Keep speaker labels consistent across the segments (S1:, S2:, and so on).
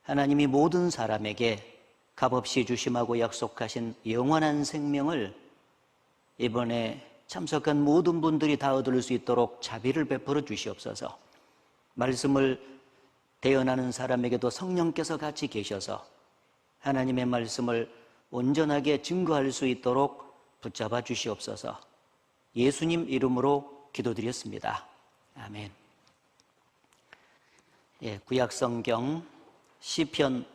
S1: 하나님이 모든 사람에게 값없이 주심하고 약속하신 영원한 생명을 이번에 참석한 모든 분들이 다 얻을 수 있도록 자비를 베풀어 주시옵소서. 말씀을 대언하는 사람에게도 성령께서 같이 계셔서 하나님의 말씀을 온전하게 증거할 수 있도록 붙잡아 주시옵소서. 예수님 이름으로 기도드렸습니다. 아멘. 구약성경 시편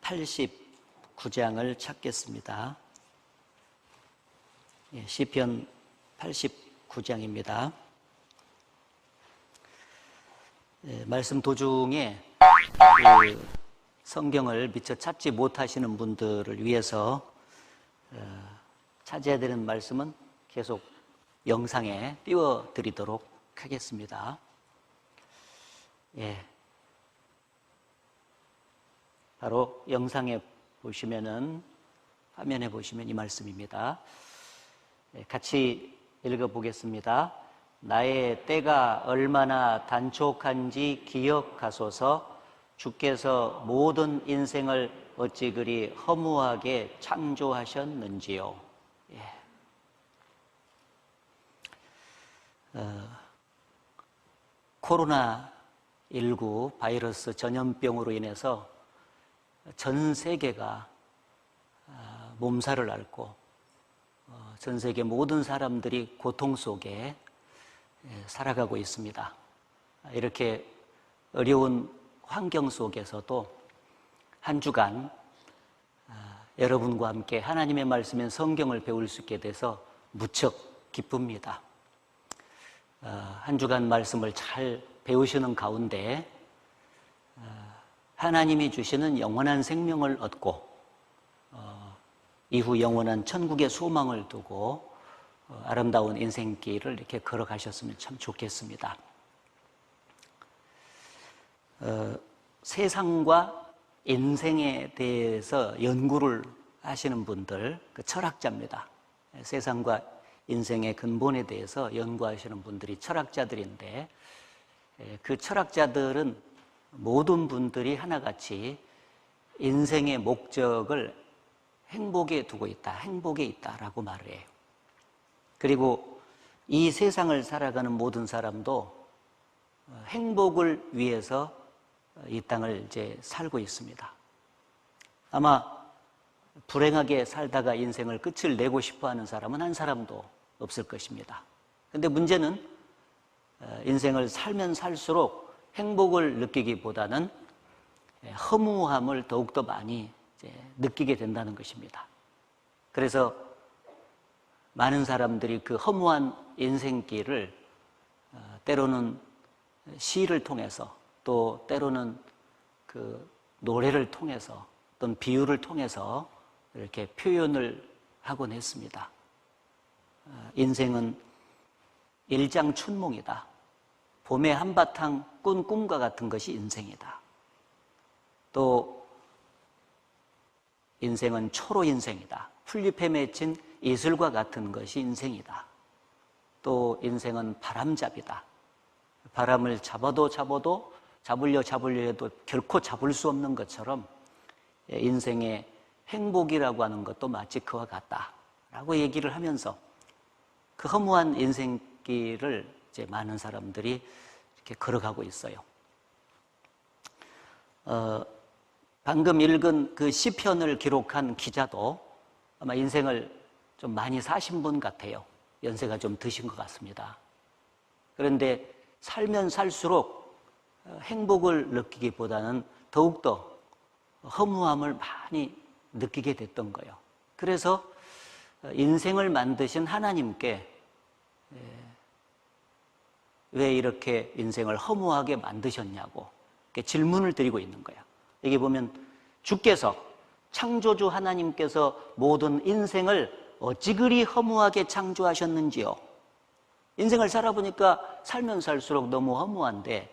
S1: 89장을 찾겠습니다. 시편 89장입니다. 말씀 도중에 성경을 미처 찾지 못하시는 분들을 위해서 찾아야 되는 말씀은 계속 영상에 띄워드리도록 하겠습니다. 바로 영상에 보시면은, 화면에 보시면 이 말씀입니다. 같이 읽어보겠습니다. 나의 때가 얼마나 단촉한지 기억하소서. 주께서 모든 인생을 어찌 그리 허무하게 창조하셨는지요. 코로나19 바이러스 전염병으로 인해서 전 세계가 몸살을 앓고 전 세계 모든 사람들이 고통 속에 살아가고 있습니다. 이렇게 어려운 환경 속에서도 한 주간 여러분과 함께 하나님의 말씀인 성경을 배울 수 있게 돼서 무척 기쁩니다. 한 주간 말씀을 잘 배우시는 가운데 하나님이 주시는 영원한 생명을 얻고 이후 영원한 천국의 소망을 두고 아름다운 인생길을 이렇게 걸어가셨으면 참 좋겠습니다. 세상과 인생에 대해서 연구를 하시는 분들, 철학자입니다. 세상과 인생의 근본에 대해서 연구하시는 분들이 철학자들인데, 그 철학자들은 모든 분들이 하나같이 인생의 목적을 행복에 두고 있다, 행복에 있다라고 말을 해요. 그리고 이 세상을 살아가는 모든 사람도 행복을 위해서 이 땅을 이제 살고 있습니다. 아마 불행하게 살다가 인생을 끝을 내고 싶어 하는 사람은 한 사람도 없을 것입니다. 근데 문제는 인생을 살면 살수록 행복을 느끼기보다는 허무함을 더욱더 많이 느끼게 된다는 것입니다. 그래서 많은 사람들이 그 허무한 인생길을 때로는 시를 통해서, 또 때로는 그 노래를 통해서, 또는 비유를 통해서 이렇게 표현을 하곤 했습니다. 인생은 일장춘몽이다. 봄에 한바탕 꾼 꿈과 같은 것이 인생이다. 또 인생은 초로 인생이다. 풀잎에 맺힌 이슬과 같은 것이 인생이다. 또 인생은 바람잡이다. 바람을 잡아도 잡으려 해도 결코 잡을 수 없는 것처럼 인생의 행복이라고 하는 것도 마치 그와 같다라고 얘기를 하면서 그 허무한 인생길을 이제 많은 사람들이 이렇게 걸어가고 있어요. 방금 읽은 그 시편을 기록한 기자도 아마 인생을 좀 많이 사신 분 같아요. 연세가 좀 드신 것 같습니다. 그런데 살면 살수록 행복을 느끼기보다는 더욱더 허무함을 많이 느끼게 됐던 거예요. 그래서 인생을 만드신 하나님께 왜 이렇게 인생을 허무하게 만드셨냐고 질문을 드리고 있는 거예요. 여기 보면 주께서, 창조주 하나님께서 모든 인생을 어찌 그리 허무하게 창조하셨는지요. 인생을 살아보니까 살면 살수록 너무 허무한데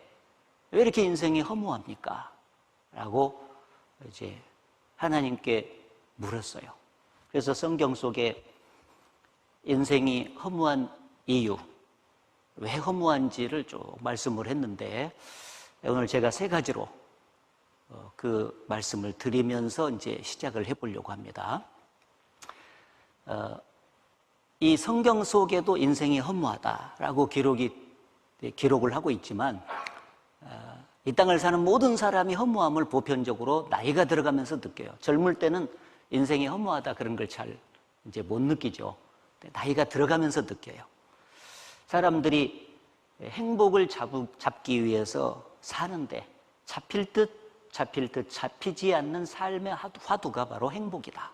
S1: 왜 이렇게 인생이 허무합니까? 라고 이제 하나님께 물었어요. 그래서 성경 속에 인생이 허무한 이유, 왜 허무한지를 쭉 말씀을 했는데 오늘 제가 세 가지로 그 말씀을 드리면서 이제 시작을 해보려고 합니다. 이 성경 속에도 인생이 허무하다라고 기록을 하고 있지만 이 땅을 사는 모든 사람이 허무함을 보편적으로 나이가 들어가면서 느껴요. 젊을 때는 인생이 허무하다 그런 걸 잘 이제 못 느끼죠. 나이가 들어가면서 느껴요. 사람들이 행복을 잡기 위해서 사는데 잡힐 듯 잡히지 않는 삶의 화두가 바로 행복이다.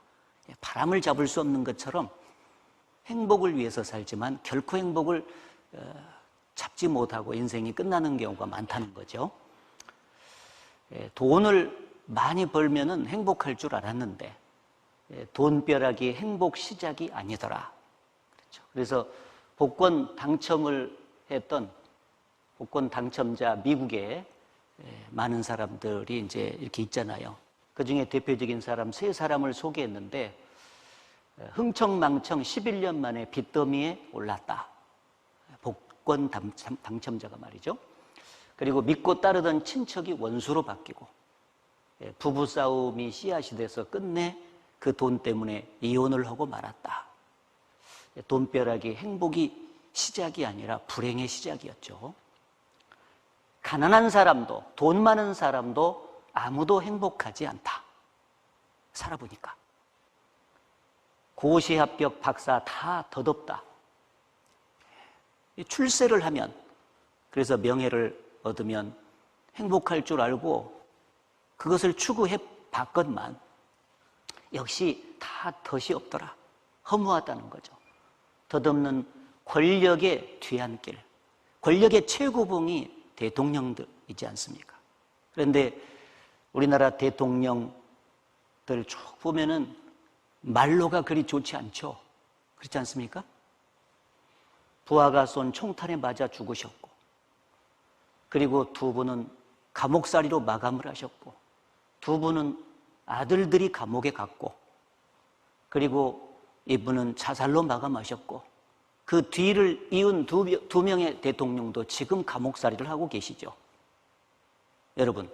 S1: 바람을 잡을 수 없는 것처럼 행복을 위해서 살지만 결코 행복을 잡지 못하고 인생이 끝나는 경우가 많다는 거죠. 돈을 많이 벌면은 행복할 줄 알았는데 돈벼락이 행복 시작이 아니더라. 그렇죠. 그래서 복권 당첨을 했던 복권 당첨자 미국에 많은 사람들이 이제 이렇게 있잖아요. 그 중에 대표적인 사람 3사람을 소개했는데 흥청망청 11년 만에 빚더미에 올랐다. 복권 당첨자가 말이죠. 그리고 믿고 따르던 친척이 원수로 바뀌고 부부싸움이 씨앗이 돼서 끝내 그 돈 때문에 이혼을 하고 말았다. 돈벼락이 행복이 시작이 아니라 불행의 시작이었죠. 가난한 사람도 돈 많은 사람도 아무도 행복하지 않다. 살아보니까. 고시 합격 박사 다 덧없다. 출세를 하면 그래서 명예를 얻으면 행복할 줄 알고 그것을 추구해 봤건만 역시 다 덫이 없더라. 허무하다는 거죠. 덧없는 권력의 뒤안길, 권력의 최고봉이 대통령들이지 않습니까? 그런데 우리나라 대통령들 쭉 보면은 말로가 그리 좋지 않죠. 그렇지 않습니까? 부하가 쏜 총탄에 맞아 죽으셨고, 그리고 2분은 감옥살이로 마감을 하셨고, 2분은 아들들이 감옥에 갔고, 그리고 이분은 자살로 마감하셨고, 그 뒤를 이은 2명의 대통령도 지금 감옥살이를 하고 계시죠. 여러분,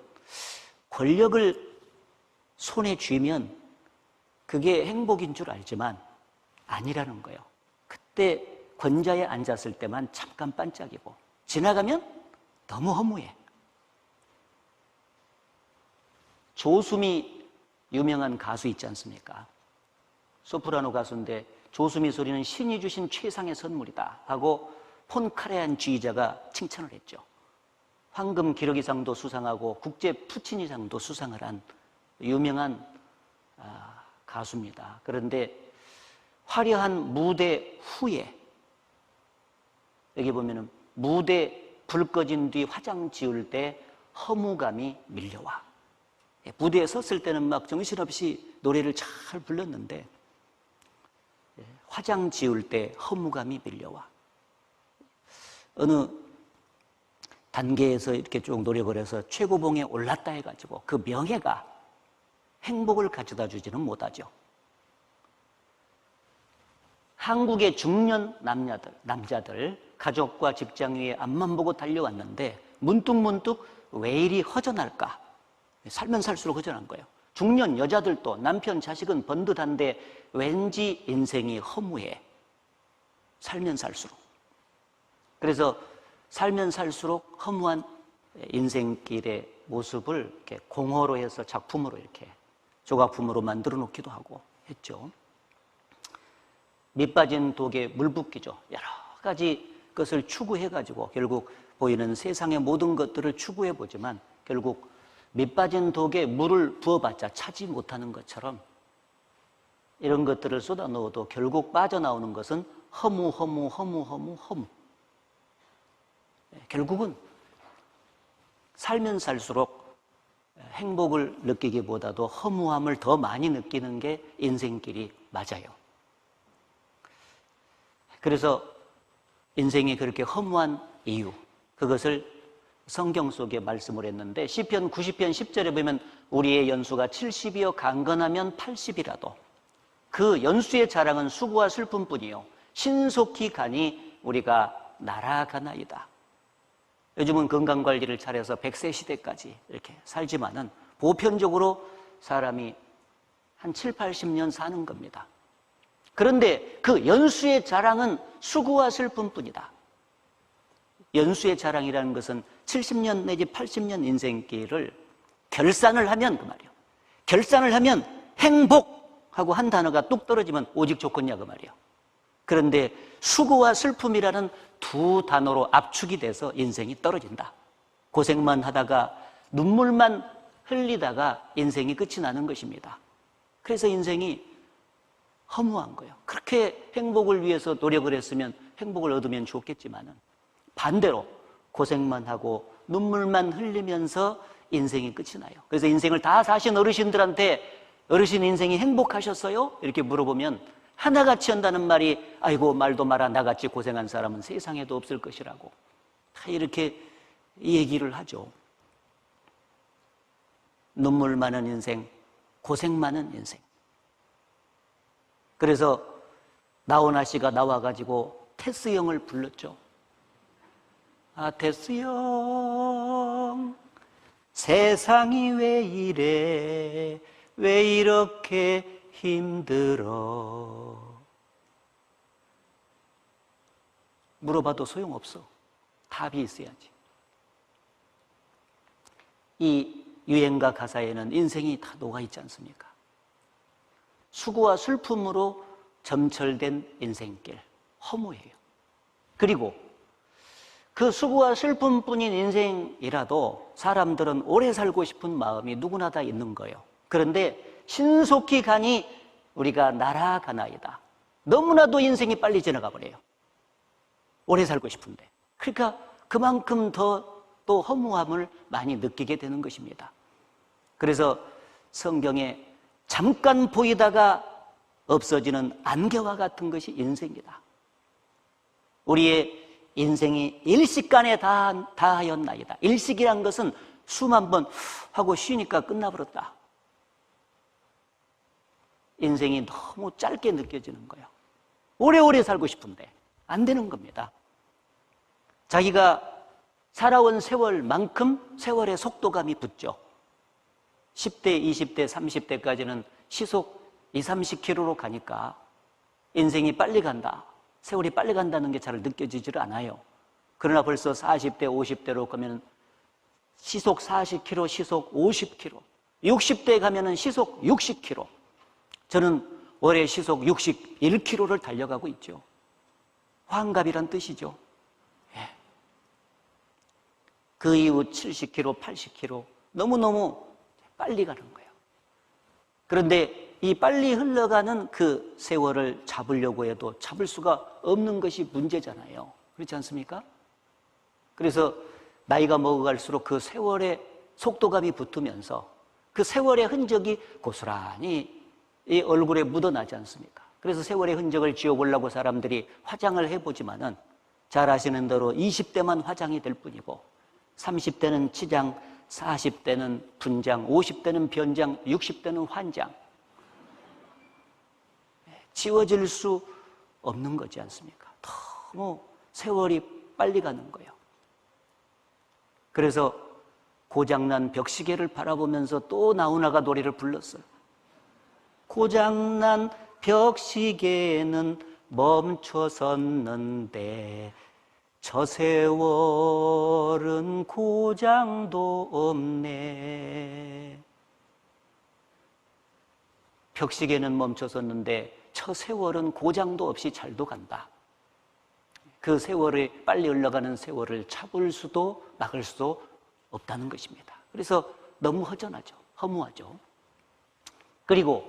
S1: 권력을 손에 쥐면 그게 행복인 줄 알지만 아니라는 거예요. 그때 권좌에 앉았을 때만 잠깐 반짝이고 지나가면 너무 허무해. 조수미 유명한 가수 있지 않습니까? 소프라노 가수인데 조수미 소리는 신이 주신 최상의 선물이다 하고 폰카레안 지휘자가 칭찬을 했죠. 황금 기러기상도 수상하고 국제 푸치니상도 수상을 한 유명한 가수입니다. 그런데 화려한 무대 후에 여기 보면은 무대 불 꺼진 뒤 화장 지울 때 허무감이 밀려와. 무대에 섰을 때는 막 정신없이 노래를 잘 불렀는데 화장 지울 때 허무감이 밀려와. 어느 단계에서 이렇게 쭉 노력을 해서 최고봉에 올랐다 해가지고 그 명예가 행복을 가져다 주지는 못하죠. 한국의 중년 남자들 가족과 직장 위에 앞만 보고 달려왔는데 문득 왜 이리 허전할까? 살면 살수록 허전한 거예요. 중년 여자들도 남편 자식은 번듯한데 왠지 인생이 허무해. 살면 살수록. 그래서 살면 살수록 허무한 인생길의 모습을 이렇게 공허로 해서 작품으로 이렇게 조각품으로 만들어 놓기도 하고 했죠. 밑 빠진 독에 물 붓기죠. 여러 가지 것을 추구해가지고 결국 보이는 세상의 모든 것들을 추구해보지만 결국 밑 빠진 독에 물을 부어봤자 차지 못하는 것처럼 이런 것들을 쏟아 넣어도 결국 빠져나오는 것은 허무. 결국은 살면 살수록 행복을 느끼기보다도 허무함을 더 많이 느끼는 게 인생길이 맞아요. 그래서 인생이 그렇게 허무한 이유, 그것을 성경 속에 말씀을 했는데 시편 90편 10절에 보면 우리의 연수가 70이요 강건하면 80이라도 그 연수의 자랑은 수고와 슬픔뿐이요 신속히 가니 우리가 날아가나이다. 요즘은 건강관리를 잘해서 100세 시대까지 이렇게 살지만은 보편적으로 사람이 한 7, 80년 사는 겁니다. 그런데 그 연수의 자랑은 수고와 슬픔뿐이다. 연수의 자랑이라는 것은 70년 내지 80년 인생길을 결산을 하면 그 말이에요. 결산을 하면 행복하고 한 단어가 뚝 떨어지면 오직 좋겠냐 그 말이에요. 그런데 수고와 슬픔이라는 두 단어로 압축이 돼서 인생이 떨어진다. 고생만 하다가 눈물만 흘리다가 인생이 끝이 나는 것입니다. 그래서 인생이 허무한 거예요. 그렇게 행복을 위해서 노력을 했으면 행복을 얻으면 좋겠지만은 반대로 고생만 하고 눈물만 흘리면서 인생이 끝이 나요. 그래서 인생을 다 사신 어르신들한테 어르신 인생이 행복하셨어요? 이렇게 물어보면 하나같이 한다는 말이 아이고 말도 마라 나같이 고생한 사람은 세상에도 없을 것이라고 다 이렇게 얘기를 하죠. 눈물 많은 인생, 고생 많은 인생. 그래서 나훈아 씨가 나와가지고 테스 형을 불렀죠. 아, 테스 형, 세상이 왜 이래, 왜 이렇게 힘들어. 물어봐도 소용없어. 답이 있어야지. 이 유행가 가사에는 인생이 다 녹아있지 않습니까? 수고와 슬픔으로 점철된 인생길, 허무해요. 그리고 그 수고와 슬픔뿐인 인생이라도 사람들은 오래 살고 싶은 마음이 누구나 다 있는 거예요. 그런데 신속히 가니 우리가 날아가나이다. 너무나도 인생이 빨리 지나가 버려요. 오래 살고 싶은데. 그러니까 그만큼 더 또 허무함을 많이 느끼게 되는 것입니다. 그래서 성경에 잠깐 보이다가 없어지는 안개와 같은 것이 인생이다. 우리의 인생이 일식간에 다하였나이다. 일식이란 것은 숨 한 번 하고 쉬니까 끝나버렸다. 인생이 너무 짧게 느껴지는 거예요. 오래오래 살고 싶은데 안 되는 겁니다. 자기가 살아온 세월만큼 세월의 속도감이 붙죠. 10대, 20대, 30대까지는 시속 20, 30km로 가니까 인생이 빨리 간다. 세월이 빨리 간다는 게 잘 느껴지질 않아요. 그러나 벌써 40대, 50대로 가면 시속 40km, 시속 50km, 60대에 가면 시속 60km. 저는 올해 시속 61km를 달려가고 있죠. 환갑이란 뜻이죠. 예. 그 이후 70km, 80km 너무너무 빨리 가는 거예요. 그런데 이 빨리 흘러가는 그 세월을 잡으려고 해도 잡을 수가 없는 것이 문제잖아요. 그렇지 않습니까? 그래서 나이가 먹어갈수록 그 세월의 속도감이 붙으면서 그 세월의 흔적이 고스란히 이 얼굴에 묻어나지 않습니까? 그래서 세월의 흔적을 지워보려고 사람들이 화장을 해보지만은 잘 아시는 대로 20대만 화장이 될 뿐이고 30대는 치장, 40대는 분장, 50대는 변장, 60대는 환장. 지워질 수 없는 거지 않습니까? 너무 세월이 빨리 가는 거예요. 그래서 고장난 벽시계를 바라보면서 또 나훈아가 노래를 불렀어요. 고장난 벽시계는 멈춰섰는데 저 세월은 고장도 없네. 벽시계는 멈춰섰는데 저 세월은 고장도 없이 잘도 간다. 그 세월이 빨리 흘러가는 세월을 잡을 수도 막을 수도 없다는 것입니다. 그래서 너무 허전하죠. 허무하죠. 그리고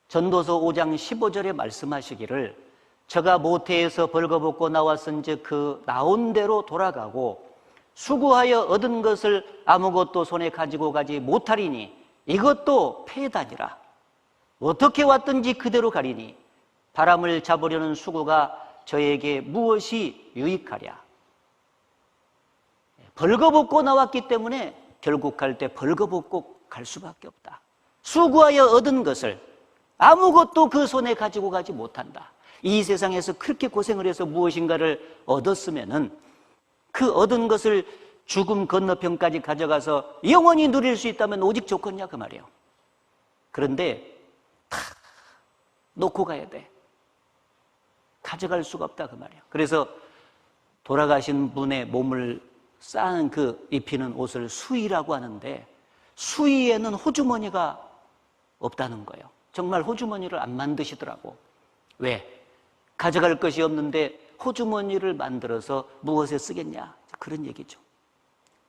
S1: 전도서 5장 15절에 말씀하시기를 저가 모태에서 벌거벗고 나왔은즉 그 나온 대로 돌아가고 수고하여 얻은 것을 아무것도 손에 가지고 가지 못하리니 이것도 패다니라. 어떻게 왔든지 그대로 가리니 바람을 잡으려는 수고가 저에게 무엇이 유익하랴. 벌거벗고 나왔기 때문에 결국 갈 때 벌거벗고 갈 수밖에 없다. 수고하여 얻은 것을 아무것도 그 손에 가지고 가지 못한다. 이 세상에서 그렇게 고생을 해서 무엇인가를 얻었으면은 그 얻은 것을 죽음 건너편까지 가져가서 영원히 누릴 수 있다면 오직 좋겠냐 그 말이에요. 그런데 다 놓고 가야 돼. 가져갈 수가 없다 그 말이에요. 그래서 돌아가신 분의 몸을 쌓은 그 입히는 옷을 수의라고 하는데, 수의에는 호주머니가 없다는 거예요. 정말 호주머니를 안 만드시더라고. 왜? 가져갈 것이 없는데 호주머니를 만들어서 무엇에 쓰겠냐, 그런 얘기죠.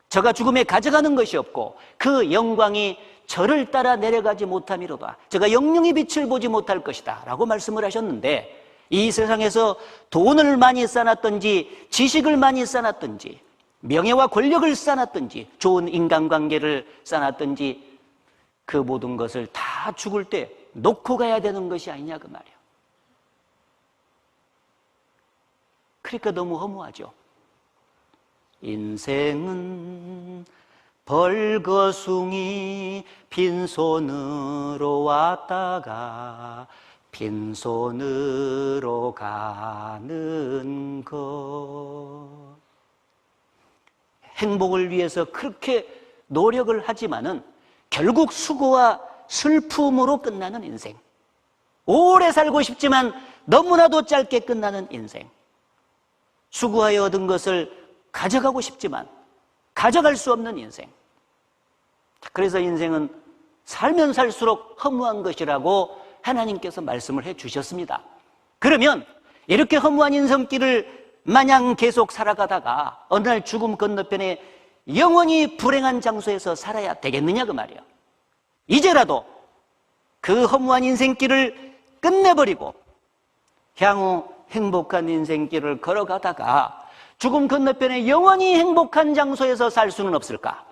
S1: 저가 죽음에 가져가는 것이 없고 그 영광이 저를 따라 내려가지 못함이로다. 저가 영영의 빛을 보지 못할 것이다 라고 말씀을 하셨는데, 이 세상에서 돈을 많이 쌓았든지 지식을 많이 쌓았든지 명예와 권력을 쌓았든지 좋은 인간관계를 쌓았든지 그 모든 것을 다 죽을 때 놓고 가야 되는 것이 아니냐 그 말이에요. 그러니까 너무 허무하죠. 인생은 벌거숭이 빈손으로 왔다가 빈손으로 가는 것. 행복을 위해서 그렇게 노력을 하지만은 결국 수고와 슬픔으로 끝나는 인생. 오래 살고 싶지만 너무나도 짧게 끝나는 인생. 수고하여 얻은 것을 가져가고 싶지만 가져갈 수 없는 인생. 그래서 인생은 살면 살수록 허무한 것이라고 하나님께서 말씀을 해 주셨습니다. 그러면 이렇게 허무한 인생길을 마냥 계속 살아가다가 어느 날 죽음 건너편에 영원히 불행한 장소에서 살아야 되겠느냐 그 말이에요. 이제라도 그 허무한 인생길을 끝내버리고 향후 행복한 인생길을 걸어가다가 죽음 건너편에 영원히 행복한 장소에서 살 수는 없을까?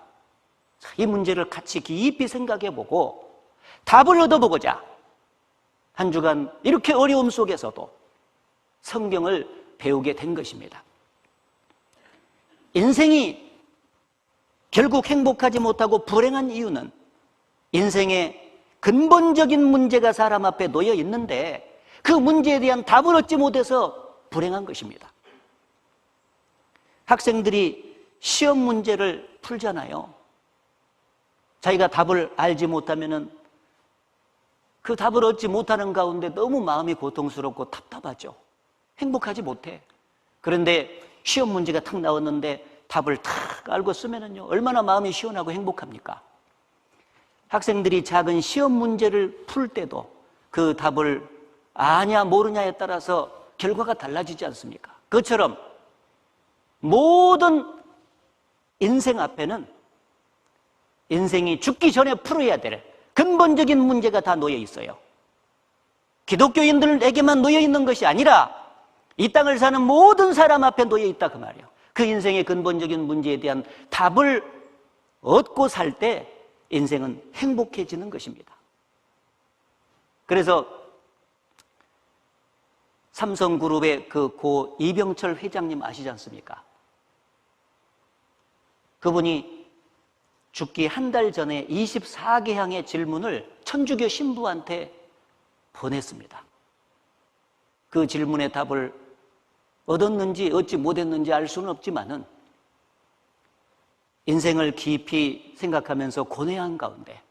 S1: 이 문제를 같이 깊이 생각해보고 답을 얻어보고자 한 주간 이렇게 어려움 속에서도 성경을 배우게 된 것입니다. 인생이 결국 행복하지 못하고 불행한 이유는 인생의 근본적인 문제가 사람 앞에 놓여 있는데 그 문제에 대한 답을 얻지 못해서 불행한 것입니다. 학생들이 시험 문제를 풀잖아요. 자기가 답을 알지 못하면은 그 답을 얻지 못하는 가운데 너무 마음이 고통스럽고 답답하죠. 행복하지 못해. 그런데 시험 문제가 탁 나왔는데 답을 탁 알고 쓰면은요, 얼마나 마음이 시원하고 행복합니까? 학생들이 작은 시험 문제를 풀 때도 그 답을 아냐 모르냐에 따라서 결과가 달라지지 않습니까? 그것처럼 모든 인생 앞에는 인생이 죽기 전에 풀어야 될 근본적인 문제가 다 놓여 있어요. 기독교인들에게만 놓여 있는 것이 아니라 이 땅을 사는 모든 사람 앞에 놓여 있다 그 말이에요. 그 인생의 근본적인 문제에 대한 답을 얻고 살 때 인생은 행복해지는 것입니다. 그래서 삼성그룹의 그 고 이병철 회장님 아시지 않습니까? 그분이 죽기 한 달 전에 24개항의 질문을 천주교 신부한테 보냈습니다. 그 질문의 답을 얻었는지 얻지 못했는지 알 수는 없지만은 인생을 깊이 생각하면서 고뇌한 가운데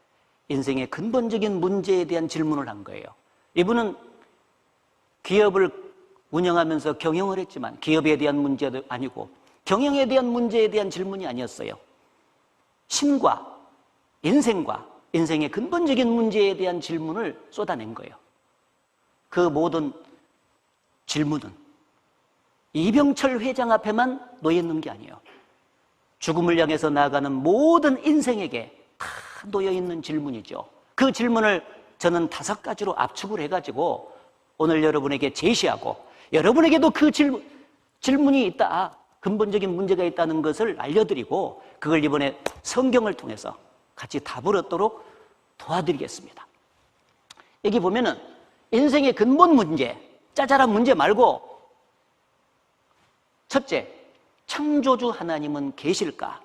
S1: 인생의 근본적인 문제에 대한 질문을 한 거예요. 이분은 기업을 운영하면서 경영을 했지만 기업에 대한 문제도 아니고 경영에 대한 문제에 대한 질문이 아니었어요. 신과 인생과 인생의 근본적인 문제에 대한 질문을 쏟아낸 거예요. 그 모든 질문은 이병철 회장 앞에만 놓여 있는 게 아니에요. 죽음을 향해서 나아가는 모든 인생에게 다 놓여 있는 질문이죠. 그 질문을 저는 5가지로 압축을 해가지고 오늘 여러분에게 제시하고 여러분에게도 그 질문이 있다, 근본적인 문제가 있다는 것을 알려드리고 그걸 이번에 성경을 통해서 같이 답을 얻도록 도와드리겠습니다. 여기 보면은 인생의 근본 문제, 짜잘한 문제 말고 첫째, 창조주 하나님은 계실까?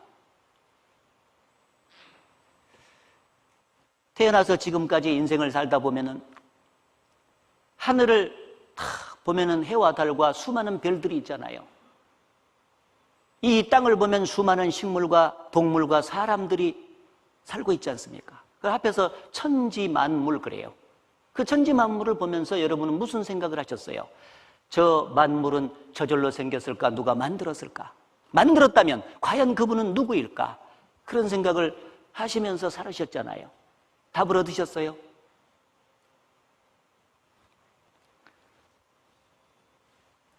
S1: 태어나서 지금까지 인생을 살다 보면은 하늘을 탁 보면은 해와 달과 수많은 별들이 있잖아요. 이 땅을 보면 수많은 식물과 동물과 사람들이 살고 있지 않습니까? 그 앞에서 천지만물 그래요. 그 천지만물을 보면서 여러분은 무슨 생각을 하셨어요? 저 만물은 저절로 생겼을까? 누가 만들었을까? 만들었다면 과연 그분은 누구일까? 그런 생각을 하시면서 살으셨잖아요. 답을 얻으셨어요?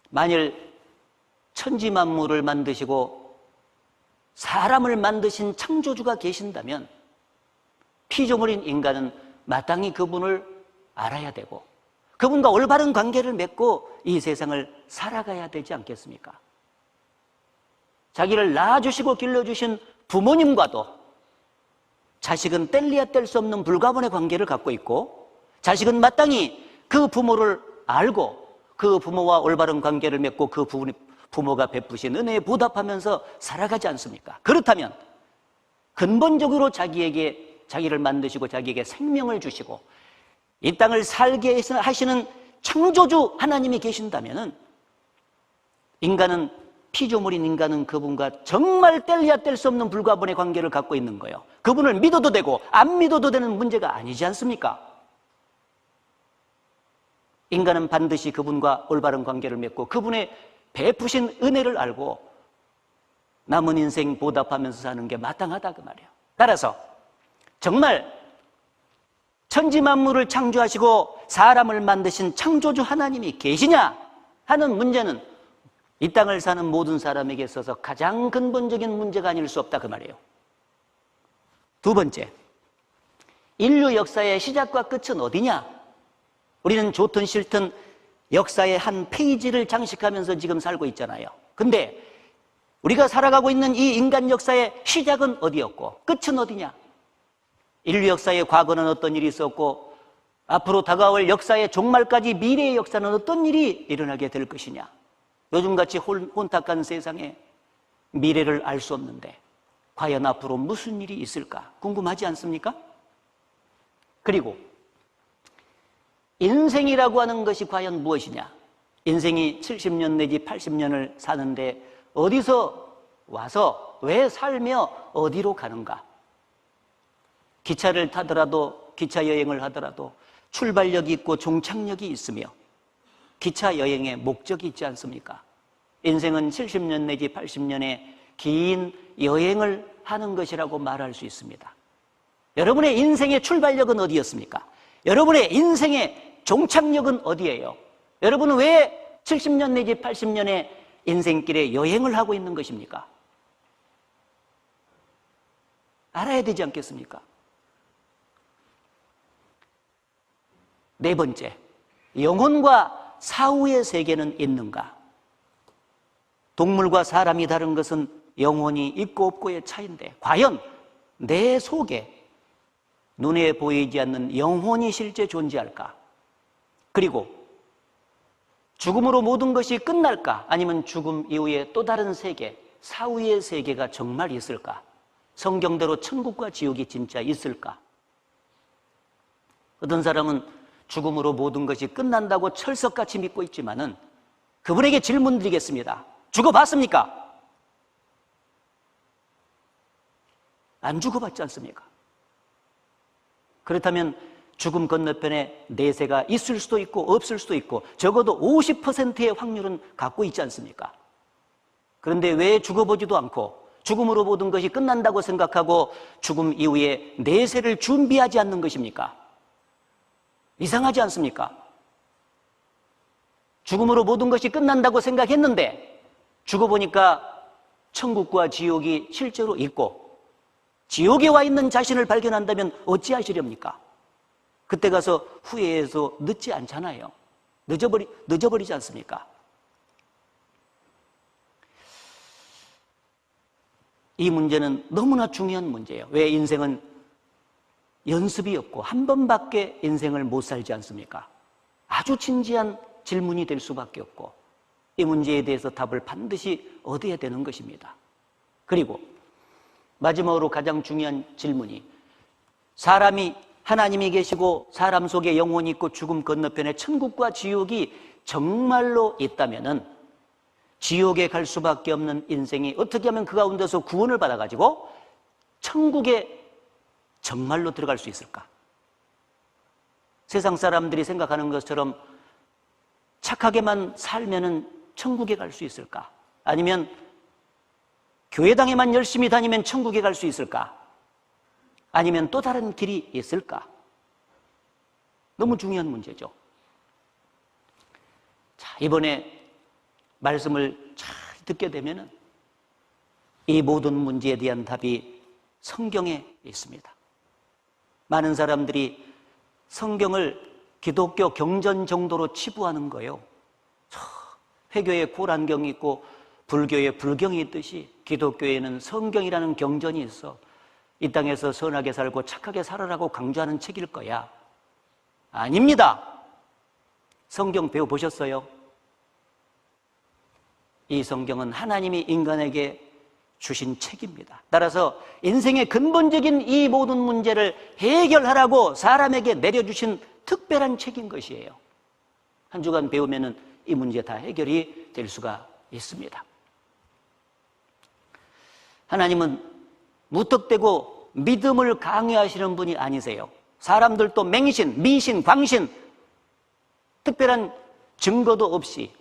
S1: 만일 천지만물을 만드시고 사람을 만드신 창조주가 계신다면 피조물인 인간은 마땅히 그분을 알아야 되고 그분과 올바른 관계를 맺고 이 세상을 살아가야 되지 않겠습니까? 자기를 낳아주시고 길러주신 부모님과도 자식은 뗄래야 뗄 수 없는 불가분의 관계를 갖고 있고 자식은 마땅히 그 부모를 알고 그 부모와 올바른 관계를 맺고 그 부모가 베푸신 은혜에 보답하면서 살아가지 않습니까? 그렇다면 근본적으로 자기를 만드시고 자기에게 생명을 주시고 이 땅을 살게 하시는 창조주 하나님이 계신다면 인간은 피조물인 인간은 그분과 정말 뗄래야 뗄 수 없는 불가분의 관계를 갖고 있는 거예요. 그분을 믿어도 되고 안 믿어도 되는 문제가 아니지 않습니까? 인간은 반드시 그분과 올바른 관계를 맺고 그분의 베푸신 은혜를 알고 남은 인생 보답하면서 사는 게 마땅하다 그 말이에요. 따라서 정말 천지만물을 창조하시고 사람을 만드신 창조주 하나님이 계시냐 하는 문제는 이 땅을 사는 모든 사람에게 있어서 가장 근본적인 문제가 아닐 수 없다 그 말이에요. 두 번째, 인류 역사의 시작과 끝은 어디냐? 우리는 좋든 싫든 역사의 한 페이지를 장식하면서 지금 살고 있잖아요. 근데 우리가 살아가고 있는 이 인간 역사의 시작은 어디였고 끝은 어디냐? 인류 역사의 과거는 어떤 일이 있었고 앞으로 다가올 역사의 종말까지 미래의 역사는 어떤 일이 일어나게 될 것이냐? 요즘같이 혼탁한 세상에 미래를 알 수 없는데 과연 앞으로 무슨 일이 있을까? 궁금하지 않습니까? 그리고 인생이라고 하는 것이 과연 무엇이냐? 인생이 70년 내지 80년을 사는데 어디서 와서 왜 살며 어디로 가는가? 기차를 타더라도 기차 여행을 하더라도 출발역이 있고 종착역이 있으며 기차 여행의 목적이 있지 않습니까? 인생은 70년 내지 80년의 긴 여행을 하는 것이라고 말할 수 있습니다. 여러분의 인생의 출발역은 어디였습니까? 여러분의 인생의 종착역은 어디예요? 여러분은 왜 70년 내지 80년의 인생길에 여행을 하고 있는 것입니까? 알아야 되지 않겠습니까? 네 번째, 영혼과 사후의 세계는 있는가? 동물과 사람이 다른 것은 영혼이 있고 없고의 차이인데 과연 내 속에 눈에 보이지 않는 영혼이 실제 존재할까? 그리고 죽음으로 모든 것이 끝날까? 아니면 죽음 이후에 또 다른 세계, 사후의 세계가 정말 있을까? 성경대로 천국과 지옥이 진짜 있을까? 어떤 사람은 죽음으로 모든 것이 끝난다고 철석같이 믿고 있지만은 그분에게 질문 드리겠습니다. 죽어봤습니까? 안 죽어봤지 않습니까? 그렇다면 죽음 건너편에 내세가 있을 수도 있고 없을 수도 있고 적어도 50%의 확률은 갖고 있지 않습니까? 그런데 왜 죽어보지도 않고 죽음으로 모든 것이 끝난다고 생각하고 죽음 이후에 내세를 준비하지 않는 것입니까? 이상하지 않습니까? 죽음으로 모든 것이 끝난다고 생각했는데 죽어보니까 천국과 지옥이 실제로 있고 지옥에 와 있는 자신을 발견한다면 어찌하시렵니까? 그때 가서 후회해서 늦지 않잖아요. 늦어버리지 않습니까? 이 문제는 너무나 중요한 문제예요. 왜 인생은 연습이 없고 한 번밖에 인생을 못 살지 않습니까? 아주 진지한 질문이 될 수밖에 없고 이 문제에 대해서 답을 반드시 얻어야 되는 것입니다. 그리고 마지막으로 가장 중요한 질문이 사람이 하나님이 계시고 사람 속에 영혼이 있고 죽음 건너편에 천국과 지옥이 정말로 있다면은 지옥에 갈 수밖에 없는 인생이 어떻게 하면 그 가운데서 구원을 받아가지고 천국에 정말로 들어갈 수 있을까? 세상 사람들이 생각하는 것처럼 착하게만 살면은 천국에 갈 수 있을까? 아니면 교회당에만 열심히 다니면 천국에 갈 수 있을까? 아니면 또 다른 길이 있을까? 너무 중요한 문제죠. 자, 이번에 말씀을 잘 듣게 되면은 이 모든 문제에 대한 답이 성경에 있습니다. 많은 사람들이 성경을 기독교 경전 정도로 치부하는 거예요. 회교에 고란경이 있고 불교에 불경이 있듯이 기독교에는 성경이라는 경전이 있어. 이 땅에서 선하게 살고 착하게 살아라고 강조하는 책일 거야. 아닙니다. 성경 배워보셨어요? 이 성경은 하나님이 인간에게 주신 책입니다. 따라서 인생의 근본적인 이 모든 문제를 해결하라고 사람에게 내려주신 특별한 책인 것이에요. 한 주간 배우면은 이 문제 다 해결이 될 수가 있습니다. 하나님은 무턱대고 믿음을 강요하시는 분이 아니세요. 사람들도 맹신, 미신, 광신, 특별한 증거도 없이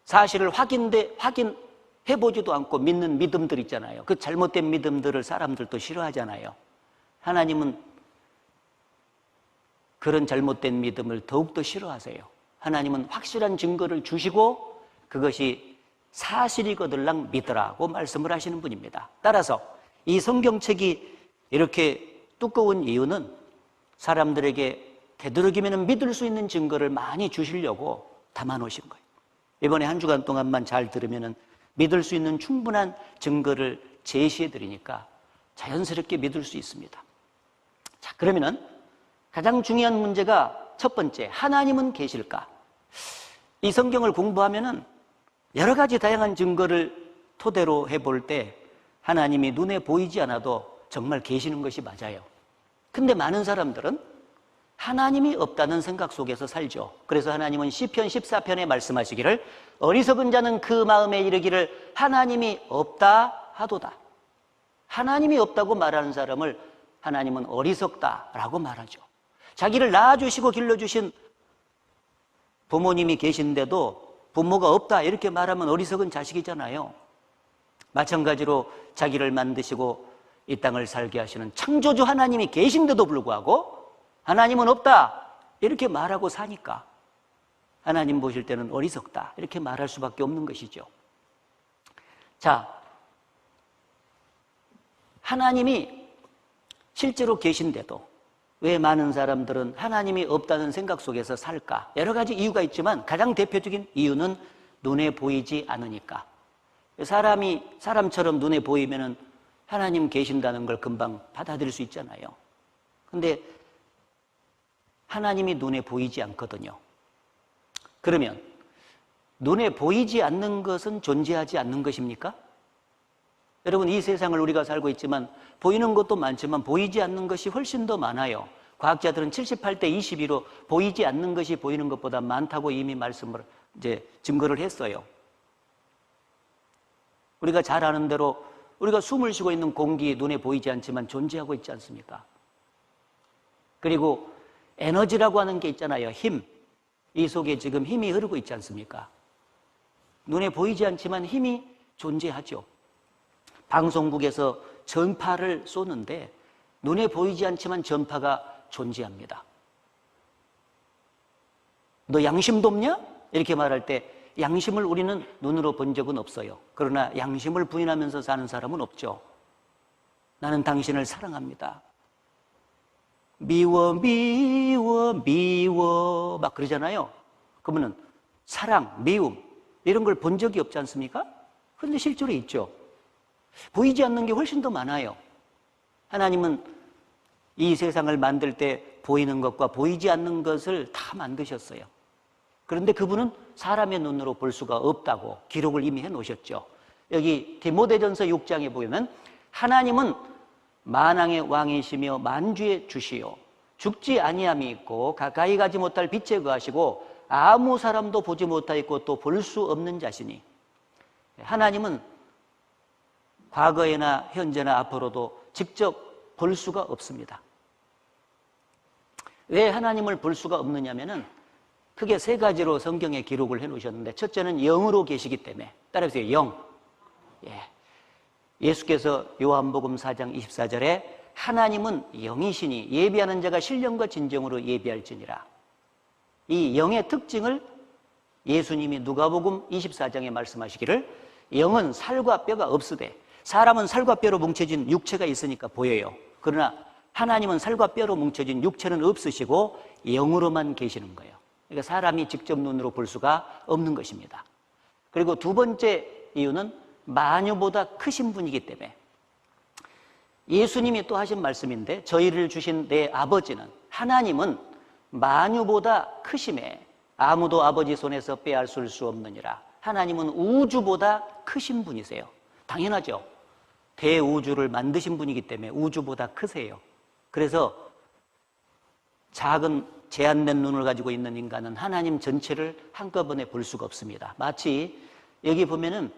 S1: 사실을 확인해보지도 않고 믿는 믿음들 있잖아요. 그 잘못된 믿음들을 사람들도 싫어하잖아요. 하나님은 그런 잘못된 믿음을 더욱더 싫어하세요. 하나님은 확실한 증거를 주시고 그것이 사실이거들랑 믿으라고 말씀을 하시는 분입니다. 따라서 이 성경책이 이렇게 두꺼운 이유는 사람들에게 되도록이면 믿을 수 있는 증거를 많이 주시려고 담아놓으신 거예요. 이번에 한 주간 동안만 잘 들으면 믿을 수 있는 충분한 증거를 제시해 드리니까 자연스럽게 믿을 수 있습니다. 자, 그러면은 가장 중요한 문제가 첫 번째, 하나님은 계실까? 이 성경을 공부하면은 여러 가지 다양한 증거를 토대로 해볼 때 하나님이 눈에 보이지 않아도 정말 계시는 것이 맞아요. 근데 많은 사람들은 하나님이 없다는 생각 속에서 살죠. 그래서 하나님은 시편 14편에 말씀하시기를 어리석은 자는 그 마음에 이르기를 하나님이 없다 하도다. 하나님이 없다고 말하는 사람을 하나님은 어리석다라고 말하죠. 자기를 낳아주시고 길러주신 부모님이 계신데도 부모가 없다 이렇게 말하면 어리석은 자식이잖아요. 마찬가지로 자기를 만드시고 이 땅을 살게 하시는 창조주 하나님이 계신데도 불구하고 하나님은 없다 이렇게 말하고 사니까 하나님 보실 때는 어리석다 이렇게 말할 수밖에 없는 것이죠. 자, 하나님이 실제로 계신데도 왜 많은 사람들은 하나님이 없다는 생각 속에서 살까? 여러 가지 이유가 있지만 가장 대표적인 이유는 눈에 보이지 않으니까. 사람처럼 눈에 보이면은 하나님 계신다는 걸 금방 받아들일 수 있잖아요. 근데 하나님이 눈에 보이지 않거든요. 그러면 눈에 보이지 않는 것은 존재하지 않는 것입니까? 여러분, 이 세상을 우리가 살고 있지만 보이는 것도 많지만 보이지 않는 것이 훨씬 더 많아요. 과학자들은 78대 22로 보이지 않는 것이 보이는 것보다 많다고 이미 증거를 했어요. 우리가 잘 아는 대로 우리가 숨을 쉬고 있는 공기 눈에 보이지 않지만 존재하고 있지 않습니까? 그리고 에너지라고 하는 게 있잖아요. 힘. 이 속에 지금 힘이 흐르고 있지 않습니까? 눈에 보이지 않지만 힘이 존재하죠. 방송국에서 전파를 쏘는데 눈에 보이지 않지만 전파가 존재합니다. 너 양심도 없냐? 이렇게 말할 때 양심을 우리는 눈으로 본 적은 없어요. 그러나 양심을 부인하면서 사는 사람은 없죠. 나는 당신을 사랑합니다. 미워 미워 미워 막 그러잖아요. 그러면은 사랑, 미움 이런 걸 본 적이 없지 않습니까? 그런데 실제로 있죠. 보이지 않는 게 훨씬 더 많아요. 하나님은 이 세상을 만들 때 보이는 것과 보이지 않는 것을 다 만드셨어요. 그런데 그분은 사람의 눈으로 볼 수가 없다고 기록을 이미 해놓으셨죠. 여기 디모데전서 6장에 보면 하나님은 만왕의 왕이시며 만주의 주시요 죽지 아니함이 있고 가까이 가지 못할 빛에 거하시고 아무 사람도 보지 못하였고 또 볼 수 없는 자시니 하나님은 과거에나 현재나 앞으로도 직접 볼 수가 없습니다. 왜 하나님을 볼 수가 없느냐면은 크게 세 가지로 성경에 기록을 해 놓으셨는데, 첫째는 영으로 계시기 때문에. 따라해보세요. 영. 예수께서 요한복음 4장 24절에 하나님은 영이시니 예비하는 자가 신령과 진정으로 예비할지니라. 이 영의 특징을 예수님이 누가복음 24장에 말씀하시기를, 영은 살과 뼈가 없으되, 사람은 살과 뼈로 뭉쳐진 육체가 있으니까 보여요. 그러나 하나님은 살과 뼈로 뭉쳐진 육체는 없으시고 영으로만 계시는 거예요. 그러니까 사람이 직접 눈으로 볼 수가 없는 것입니다. 그리고 두 번째 이유는 만유보다 크신 분이기 때문에. 예수님이 또 하신 말씀인데, 저희를 주신 내 아버지는, 하나님은 만유보다 크심에 아무도 아버지 손에서 빼앗을 수 없느니라. 하나님은 우주보다 크신 분이세요. 당연하죠. 대우주를 만드신 분이기 때문에 우주보다 크세요. 그래서 작은 제한된 눈을 가지고 있는 인간은 하나님 전체를 한꺼번에 볼 수가 없습니다. 마치 여기 보면은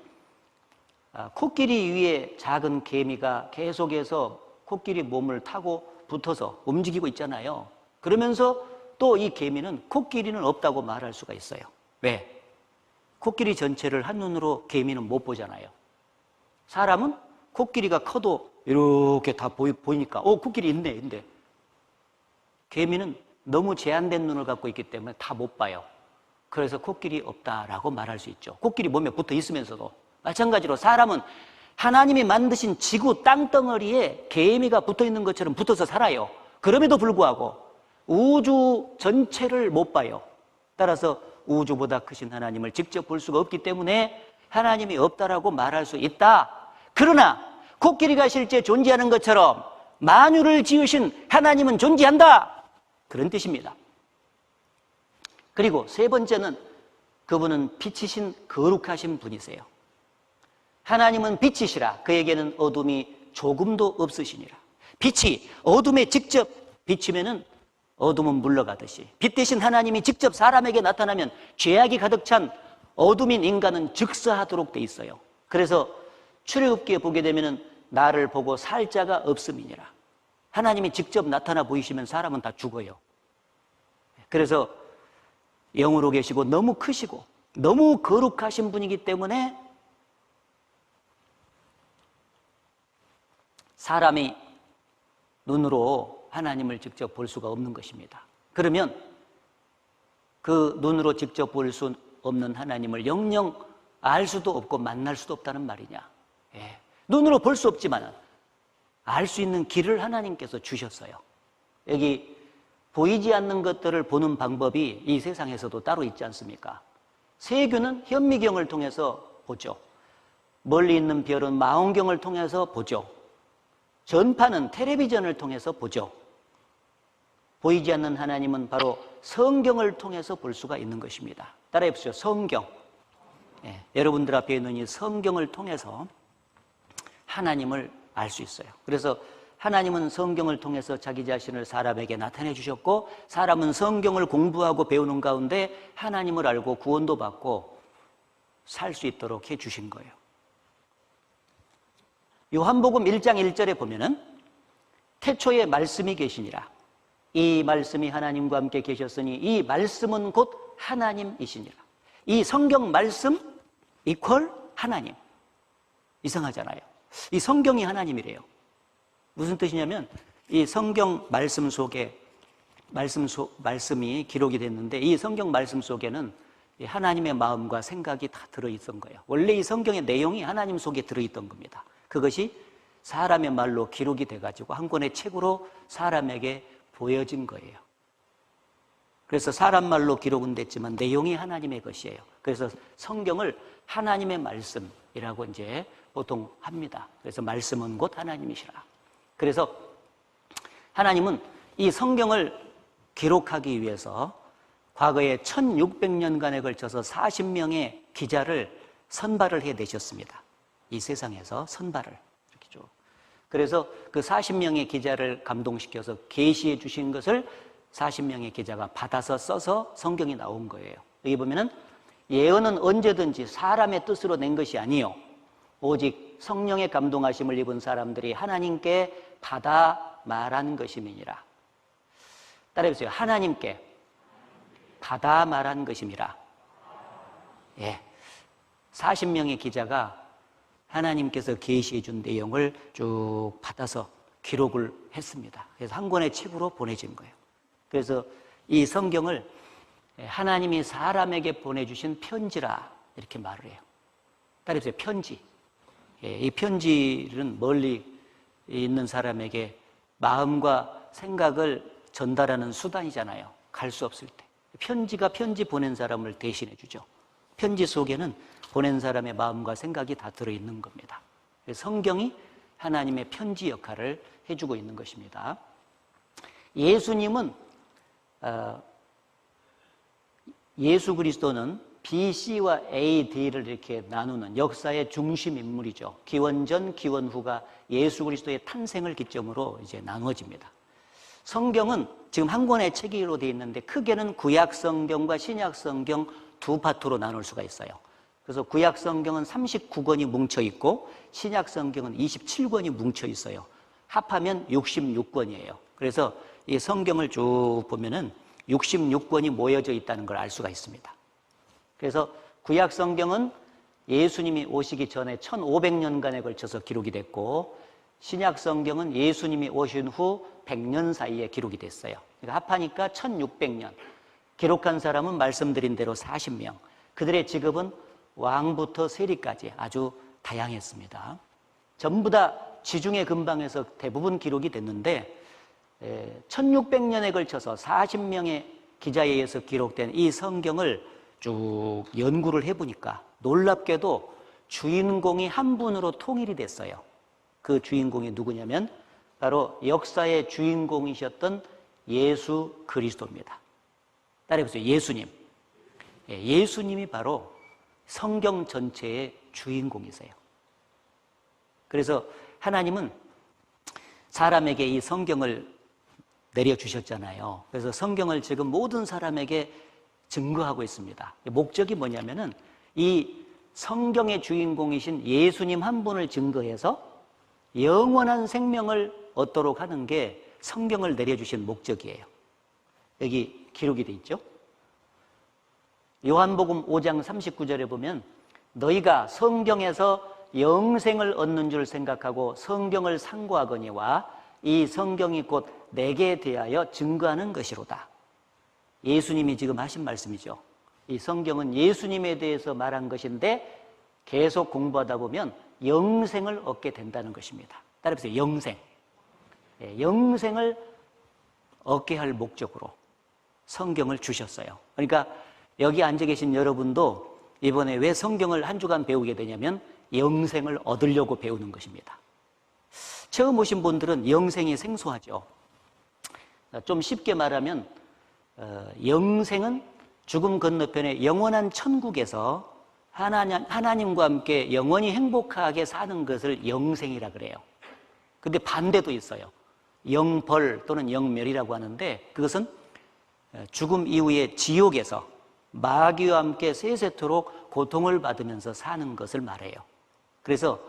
S1: 코끼리 위에 작은 개미가 계속해서 코끼리 몸을 타고 붙어서 움직이고 있잖아요. 그러면서 또 이 개미는 코끼리는 없다고 말할 수가 있어요. 왜? 코끼리 전체를 한눈으로 개미는 못 보잖아요. 사람은 코끼리가 커도 이렇게 다 보이니까 코끼리 있네. 근데 개미는 너무 제한된 눈을 갖고 있기 때문에 다 못 봐요. 그래서 코끼리 없다라고 말할 수 있죠. 코끼리 몸에 붙어 있으면서도. 마찬가지로 사람은 하나님이 만드신 지구 땅덩어리에 개미가 붙어 있는 것처럼 붙어서 살아요. 그럼에도 불구하고 우주 전체를 못 봐요. 따라서 우주보다 크신 하나님을 직접 볼 수가 없기 때문에 하나님이 없다라고 말할 수 있다. 그러나 코끼리가 실제 존재하는 것처럼 만유를 지으신 하나님은 존재한다. 그런 뜻입니다. 그리고 세 번째는 그분은 빛이신 거룩하신 분이세요. 하나님은 빛이시라 그에게는 어둠이 조금도 없으시니라. 빛이 어둠에 직접 비치면은 어둠은 물러가듯이, 빛 대신 하나님이 직접 사람에게 나타나면 죄악이 가득 찬 어둠인 인간은 즉사하도록 돼 있어요. 그래서 출애굽기에 보게 되면은 나를 보고 살 자가 없음이니라. 하나님이 직접 나타나 보이시면 사람은 다 죽어요. 그래서 영으로 계시고 너무 크시고 너무 거룩하신 분이기 때문에 사람이 눈으로 하나님을 직접 볼 수가 없는 것입니다. 그러면 그 눈으로 직접 볼 수 없는 하나님을 영영 알 수도 없고 만날 수도 없다는 말이냐? 눈으로 볼 수 없지만 알 수 있는 길을 하나님께서 주셨어요. 여기 보이지 않는 것들을 보는 방법이 이 세상에서도 따로 있지 않습니까? 세균은 현미경을 통해서 보죠. 멀리 있는 별은 망원경을 통해서 보죠. 전파는 텔레비전을 통해서 보죠. 보이지 않는 하나님은 바로 성경을 통해서 볼 수가 있는 것입니다. 따라해 보세요. 성경. 여러분들 앞에 있는 이 성경을 통해서 하나님을 알 수 있어요. 그래서 하나님은 성경을 통해서 자기 자신을 사람에게 나타내 주셨고, 사람은 성경을 공부하고 배우는 가운데 하나님을 알고 구원도 받고 살 수 있도록 해 주신 거예요. 요한복음 1장 1절에 보면은 태초에 말씀이 계시니라. 이 말씀이 하나님과 함께 계셨으니 이 말씀은 곧 하나님이시니라. 이 성경 말씀 이퀄 하나님. 이상하잖아요. 이 성경이 하나님이래요. 무슨 뜻이냐면 이 성경 말씀 속에 말씀이 기록이 됐는데 이 성경 말씀 속에는 하나님의 마음과 생각이 다 들어있던 거예요. 원래 이 성경의 내용이 하나님 속에 들어있던 겁니다. 그것이 사람의 말로 기록이 돼가지고 한 권의 책으로 사람에게 보여진 거예요. 그래서 사람 말로 기록은 됐지만 내용이 하나님의 것이에요. 그래서 성경을 하나님의 말씀이라고 이제 보통 합니다. 그래서 말씀은 곧 하나님이시라. 그래서 하나님은 이 성경을 기록하기 위해서 과거에 1600년간에 걸쳐서 40명의 기자를 선발을 해내셨습니다. 이 세상에서 선발을 이렇게 쭉. 그래서 그 40명의 기자를 감동시켜서 계시해 주신 것을 40명의 기자가 받아서 써서 성경이 나온 거예요. 여기 보면은 예언은 언제든지 사람의 뜻으로 낸 것이 아니요 오직 성령의 감동하심을 입은 사람들이 하나님께 받아 말한 것임이니라. 따라해보세요. 하나님께 받아 말한 것임이라. 예, 40명의 기자가 하나님께서 계시해 준 내용을 쭉 받아서 기록을 했습니다. 그래서 한 권의 책으로 보내진 거예요. 그래서 이 성경을 하나님이 사람에게 보내주신 편지라 이렇게 말을 해요. 따라해보세요. 편지. 이 편지는 멀리 있는 사람에게 마음과 생각을 전달하는 수단이잖아요. 갈 수 없을 때. 편지가 편지 보낸 사람을 대신해 주죠. 편지 속에는 보낸 사람의 마음과 생각이 다 들어있는 겁니다. 성경이 하나님의 편지 역할을 해주고 있는 것입니다. 예수님은 예수 그리스도는 BC와 AD를 이렇게 나누는 역사의 중심 인물이죠. 기원전, 기원후가 예수 그리스도의 탄생을 기점으로 이제 나누어집니다. 성경은 지금 한 권의 책으로 되어 있는데 크게는 구약 성경과 신약 성경 두 파트로 나눌 수가 있어요. 그래서 구약 성경은 39권이 뭉쳐 있고 신약 성경은 27권이 뭉쳐 있어요. 합하면 66권이에요. 그래서 이 성경을 쭉 보면은 66권이 모여져 있다는 걸 알 수가 있습니다. 그래서 구약 성경은 예수님이 오시기 전에 1500년간에 걸쳐서 기록이 됐고 신약 성경은 예수님이 오신 후 100년 사이에 기록이 됐어요. 그러니까 합하니까 1600년. 기록한 사람은 말씀드린 대로 40명. 그들의 직업은 왕부터 세리까지 아주 다양했습니다. 전부 다 지중해 근방에서 대부분 기록이 됐는데 1600년에 걸쳐서 40명의 기자에 의해서 기록된 이 성경을 쭉 연구를 해보니까 놀랍게도 주인공이 한 분으로 통일이 됐어요. 그 주인공이 누구냐면 바로 역사의 주인공이셨던 예수 그리스도입니다. 따라해보세요. 예수님. 예수님이 바로 성경 전체의 주인공이세요. 그래서 하나님은 사람에게 이 성경을 내려주셨잖아요. 그래서 성경을 지금 모든 사람에게 증거하고 있습니다. 목적이 뭐냐면은 이 성경의 주인공이신 예수님 한 분을 증거해서 영원한 생명을 얻도록 하는 게 성경을 내려주신 목적이에요. 여기 기록이 돼 있죠. 요한복음 5장 39절에 보면 너희가 성경에서 영생을 얻는 줄 생각하고 성경을 상고하거니와 이 성경이 곧 내게 대하여 증거하는 것이로다. 예수님이 지금 하신 말씀이죠. 이 성경은 예수님에 대해서 말한 것인데 계속 공부하다 보면 영생을 얻게 된다는 것입니다. 따라해보세요. 영생. 영생을 얻게 할 목적으로 성경을 주셨어요. 그러니까 여기 앉아 계신 여러분도 이번에 왜 성경을 한 주간 배우게 되냐면 영생을 얻으려고 배우는 것입니다. 처음 오신 분들은 영생이 생소하죠. 좀 쉽게 말하면 영생은 죽음 건너편에 영원한 천국에서 하나님과 함께 영원히 행복하게 사는 것을 영생이라 그래요. 근데 반대도 있어요. 영벌 또는 영멸이라고 하는데 그것은 죽음 이후에 지옥에서 마귀와 함께 세세토록 고통을 받으면서 사는 것을 말해요. 그래서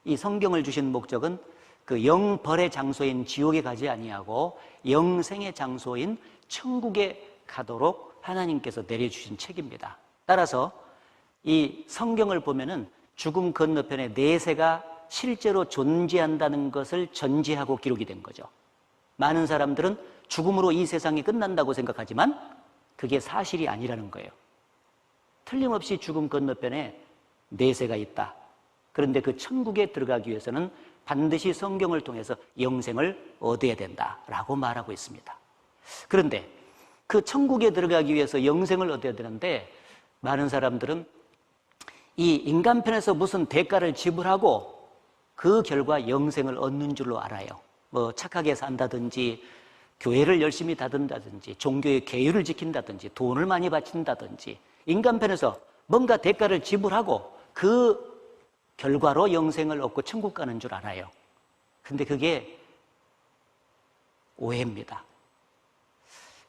S1: 이 성경을 주신 목적은 그 영벌의 장소인 지옥에 가지 아니하고 영생의 장소인 천국에 가도록 하나님께서 내려주신 책입니다. 따라서 이 성경을 보면은 죽음 건너편에 내세가 실제로 존재한다는 것을 전제하고 기록이 된 거죠. 많은 사람들은 죽음으로 이 세상이 끝난다고 생각하지만 그게 사실이 아니라는 거예요. 틀림없이 죽음 건너편에 내세가 있다. 그런데 그 천국에 들어가기 위해서는 반드시 성경을 통해서 영생을 얻어야 된다라고 말하고 있습니다. 그런데 그 천국에 들어가기 위해서 영생을 얻어야 되는데 많은 사람들은 이 인간편에서 무슨 대가를 지불하고 그 결과 영생을 얻는 줄로 알아요. 뭐 착하게 산다든지 교회를 열심히 다든다든지 종교의 계율을 지킨다든지 돈을 많이 바친다든지 인간편에서 뭔가 대가를 지불하고 그 결과로 영생을 얻고 천국 가는 줄 알아요. 근데 그게 오해입니다.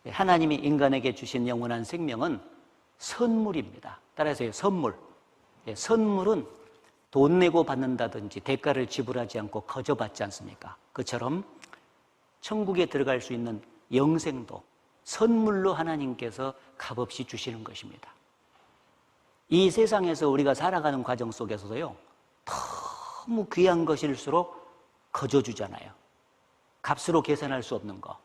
S1: 하나님이 인간에게 주신 영원한 생명은 선물입니다. 따라서 선물. 선물은 돈 내고 받는다든지 대가를 지불하지 않고 거저 받지 않습니까? 그처럼 천국에 들어갈 수 있는 영생도 선물로 하나님께서 값없이 주시는 것입니다. 이 세상에서 우리가 살아가는 과정 속에서도요, 너무 귀한 것일수록 거저 주잖아요. 값으로 계산할 수 없는 거.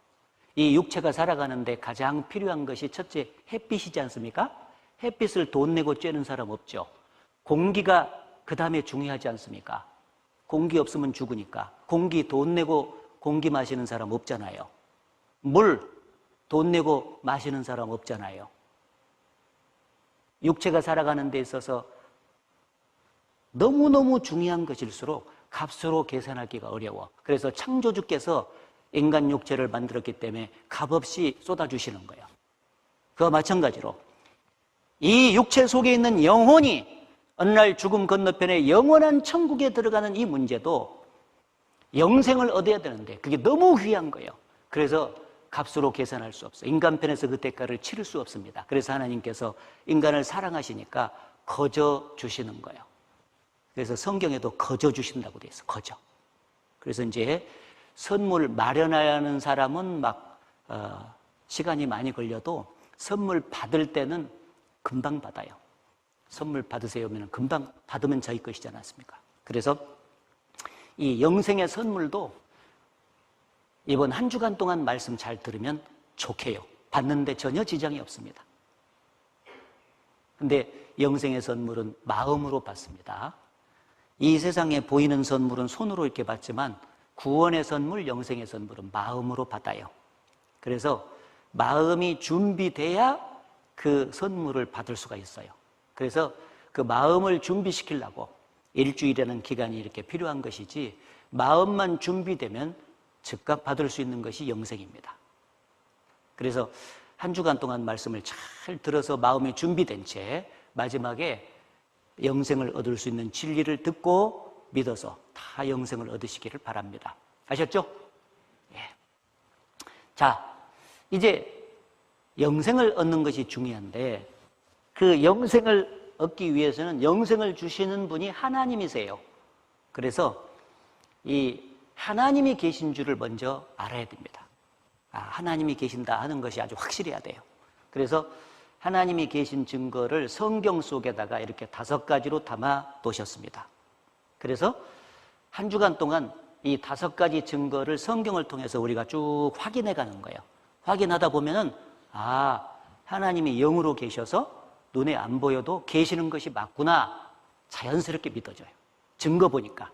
S1: 이 육체가 살아가는데 가장 필요한 것이 첫째, 햇빛이지 않습니까? 햇빛을 돈 내고 쬐는 사람 없죠. 공기가 그 다음에 중요하지 않습니까? 공기 없으면 죽으니까. 공기 돈 내고 공기 마시는 사람 없잖아요. 물 돈 내고 마시는 사람 없잖아요. 육체가 살아가는 데 있어서 너무너무 중요한 것일수록 값으로 계산하기가 어려워. 그래서 창조주께서 인간 육체를 만들었기 때문에 값없이 쏟아주시는 거예요. 그와 마찬가지로 이 육체 속에 있는 영혼이 어느 날 죽음 건너편에 영원한 천국에 들어가는 이 문제도 영생을 얻어야 되는데 그게 너무 귀한 거예요. 그래서 값으로 계산할 수 없어요. 인간 편에서 그 대가를 치를 수 없습니다. 그래서 하나님께서 인간을 사랑하시니까 거저 주시는 거예요. 그래서 성경에도 거저 주신다고 돼 있어. 거저. 그래서 이제 선물 마련하는 사람은 막 시간이 많이 걸려도 선물 받을 때는 금방 받아요. 선물 받으세요 하면 금방 받으면 저희 것이지 않았습니까? 그래서 이 영생의 선물도 이번 한 주간 동안 말씀 잘 들으면 좋게요. 받는데 전혀 지장이 없습니다. 근데 영생의 선물은 마음으로 받습니다. 이 세상에 보이는 선물은 손으로 이렇게 받지만 구원의 선물, 영생의 선물은 마음으로 받아요. 그래서 마음이 준비돼야 그 선물을 받을 수가 있어요. 그래서 그 마음을 준비시키려고 일주일이라는 기간이 이렇게 필요한 것이지 마음만 준비되면 즉각 받을 수 있는 것이 영생입니다. 그래서 한 주간 동안 말씀을 잘 들어서 마음이 준비된 채 마지막에 영생을 얻을 수 있는 진리를 듣고 믿어서 다 영생을 얻으시기를 바랍니다. 아셨죠? 예. 자, 이제 영생을 얻는 것이 중요한데 그 영생을 얻기 위해서는 영생을 주시는 분이 하나님이세요. 그래서 이 하나님이 계신 줄을 먼저 알아야 됩니다. 하나님이 계신다 하는 것이 아주 확실해야 돼요. 그래서 하나님이 계신 증거를 성경 속에다가 이렇게 5가지로 담아 놓으셨습니다. 그래서 한 주간 동안 이 5가지 증거를 성경을 통해서 우리가 쭉 확인해 가는 거예요. 확인하다 보면은 하나님이 영으로 계셔서 눈에 안 보여도 계시는 것이 맞구나 자연스럽게 믿어져요. 증거 보니까.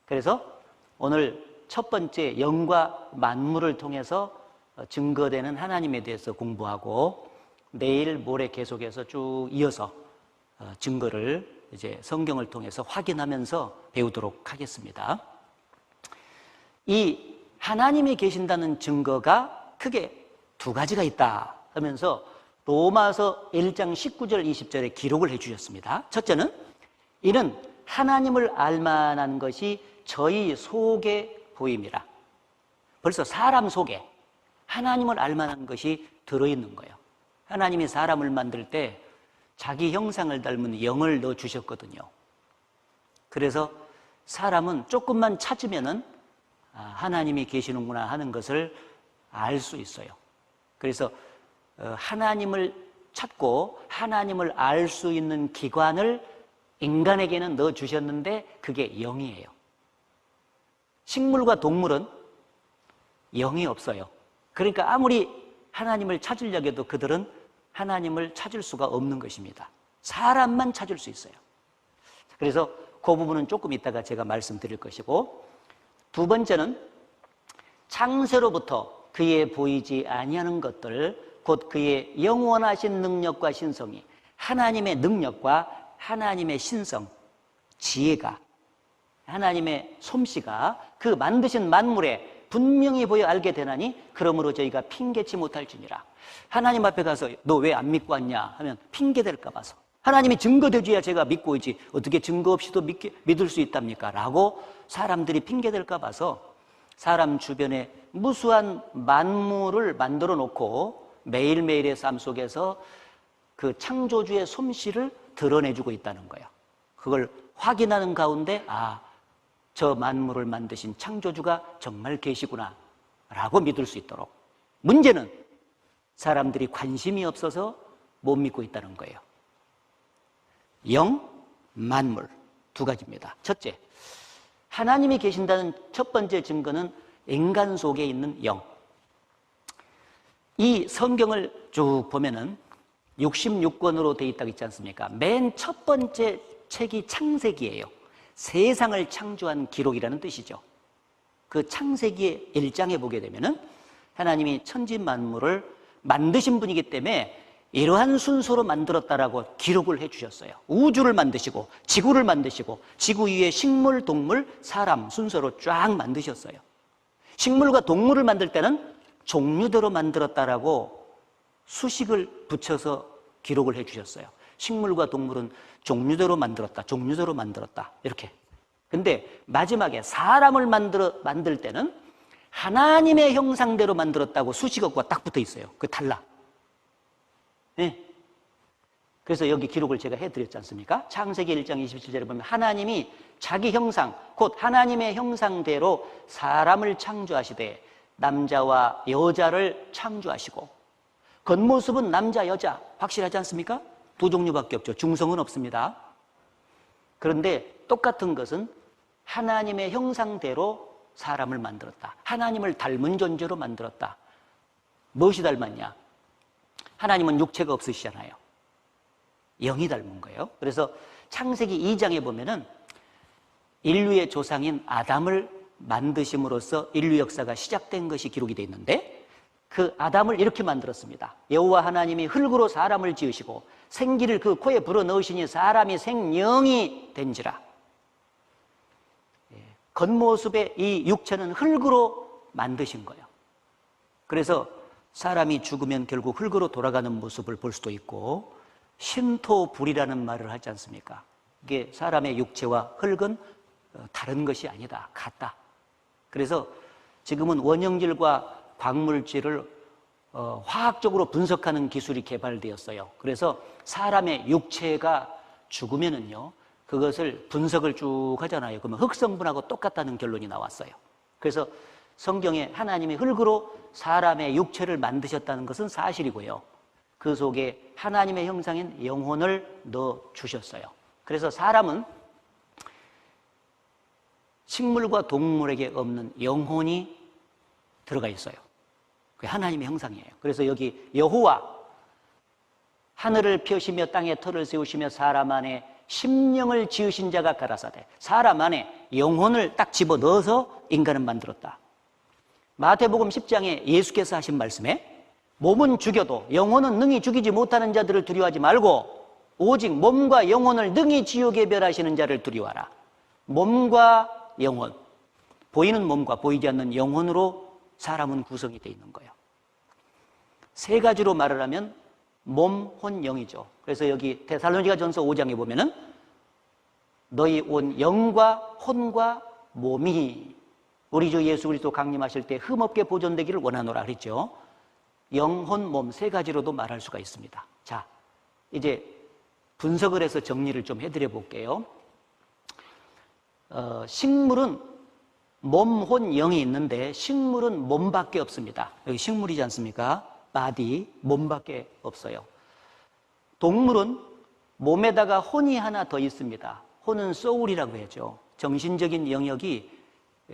S1: 그래서 오늘 첫 번째 영과 만물을 통해서 증거되는 하나님에 대해서 공부하고 내일 모레 계속해서 쭉 이어서 증거를 이제 성경을 통해서 확인하면서 배우도록 하겠습니다. 이 하나님이 계신다는 증거가 크게 2가지가 있다 하면서 로마서 1장 19절 20절에 기록을 해주셨습니다. 첫째는 이는 하나님을 알만한 것이 저희 속에 보임이라. 벌써 사람 속에 하나님을 알만한 것이 들어있는 거예요. 하나님이 사람을 만들 때 자기 형상을 닮은 영을 넣어주셨거든요. 그래서 사람은 조금만 찾으면은 하나님이 계시는구나 하는 것을 알 수 있어요. 그래서 하나님을 찾고 하나님을 알 수 있는 기관을 인간에게는 넣어주셨는데 그게 영이에요. 식물과 동물은 영이 없어요. 그러니까 아무리 하나님을 찾으려고 해도 그들은 하나님을 찾을 수가 없는 것입니다. 사람만 찾을 수 있어요. 그래서 그 부분은 조금 이따가 제가 말씀드릴 것이고, 2번째는 창세로부터 그의 보이지 아니하는 것들, 곧 그의 영원하신 능력과 신성이, 하나님의 능력과 하나님의 신성, 지혜가, 하나님의 솜씨가 그 만드신 만물에 분명히 보여 알게 되나니 그러므로 저희가 핑계치 못할지니라. 하나님 앞에 가서 너 왜 안 믿고 왔냐 하면 핑계댈까 봐서, 하나님이 증거대줘야 제가 믿고 있지 어떻게 증거 없이도 믿을 수 있답니까? 라고 사람들이 핑계댈까 봐서 사람 주변에 무수한 만물을 만들어 놓고 매일매일의 삶 속에서 그 창조주의 솜씨를 드러내주고 있다는 거예요. 그걸 확인하는 가운데 저 만물을 만드신 창조주가 정말 계시구나 라고 믿을 수 있도록. 문제는 사람들이 관심이 없어서 못 믿고 있다는 거예요. 영, 만물 두 가지입니다. 첫째, 하나님이 계신다는 첫 번째 증거는 인간 속에 있는 영. 이 성경을 쭉 보면은 66권으로 되어 있다고 있지 않습니까? 맨 첫 번째 책이 창세기예요. 세상을 창조한 기록이라는 뜻이죠. 그 창세기의 1장에 보게 되면은 하나님이 천지 만물을 만드신 분이기 때문에 이러한 순서로 만들었다라고 기록을 해 주셨어요. 우주를 만드시고 지구를 만드시고 지구 위에 식물, 동물, 사람 순서로 쫙 만드셨어요. 식물과 동물을 만들 때는 종류대로 만들었다라고 수식을 붙여서 기록을 해 주셨어요. 식물과 동물은 종류대로 만들었다, 종류대로 만들었다 이렇게. 근데 마지막에 사람을 만들 때는 하나님의 형상대로 만들었다고 수식어가 딱 붙어 있어요. 그게 달라. 네. 그래서 여기 기록을 제가 해드렸지 않습니까? 창세기 1장 27절에 보면 하나님이 자기 형상, 곧 하나님의 형상대로 사람을 창조하시되 남자와 여자를 창조하시고, 겉모습은 남자, 여자 확실하지 않습니까? 두 종류밖에 없죠. 중성은 없습니다. 그런데 똑같은 것은 하나님의 형상대로 사람을 만들었다. 하나님을 닮은 존재로 만들었다. 무엇이 닮았냐? 하나님은 육체가 없으시잖아요. 영이 닮은 거예요. 그래서 창세기 2장에 보면은 인류의 조상인 아담을 만드심으로써 인류 역사가 시작된 것이 기록이 되어 있는데, 그 아담을 이렇게 만들었습니다. 여호와 하나님이 흙으로 사람을 지으시고 생기를 그 코에 불어넣으시니 사람이 생명이 된지라. 겉모습의 이 육체는 흙으로 만드신 거예요. 그래서 사람이 죽으면 결국 흙으로 돌아가는 모습을 볼 수도 있고, 신토불이라는 말을 하지 않습니까? 이게 사람의 육체와 흙은 다른 것이 아니다, 같다. 그래서 지금은 원형질과 광물질을 화학적으로 분석하는 기술이 개발되었어요. 그래서 사람의 육체가 죽으면은요, 그것을 분석을 쭉 하잖아요. 그러면 흙성분하고 똑같다는 결론이 나왔어요. 그래서 성경에 하나님이 흙으로 사람의 육체를 만드셨다는 것은 사실이고요. 그 속에 하나님의 형상인 영혼을 넣어 주셨어요. 그래서 사람은 식물과 동물에게 없는 영혼이 들어가 있어요. 그게 하나님의 형상이에요. 그래서 여기 여호와, 하늘을 펴시며 땅에 터를 세우시며 사람 안에 심령을 지으신 자가 가라사대, 사람 안에 영혼을 딱 집어넣어서 인간을 만들었다. 마태복음 10장에 예수께서 하신 말씀에 몸은 죽여도 영혼은 능히 죽이지 못하는 자들을 두려워하지 말고 오직 몸과 영혼을 능히 지옥에 멸하시는 자를 두려워하라. 몸과 영혼, 보이는 몸과 보이지 않는 영혼으로 사람은 구성이 되어 있는 거예요. 세 가지로 말을 하면 몸, 혼, 영이죠. 그래서 여기 데살로니가전서 5장에 보면은 너희 온 영과 혼과 몸이 우리 주 예수 그리스도 강림하실 때 흠없게 보존되기를 원하노라 그랬죠. 영, 혼, 몸 세 가지로도 말할 수가 있습니다. 자, 이제 분석을 해서 정리를 좀 해드려 볼게요. 식물은 몸, 혼, 영이 있는데 식물은 몸밖에 없습니다. 여기 식물이지 않습니까? 바디, 몸밖에 없어요. 동물은 몸에다가 혼이 하나 더 있습니다. 혼은 소울이라고 하죠. 정신적인 영역이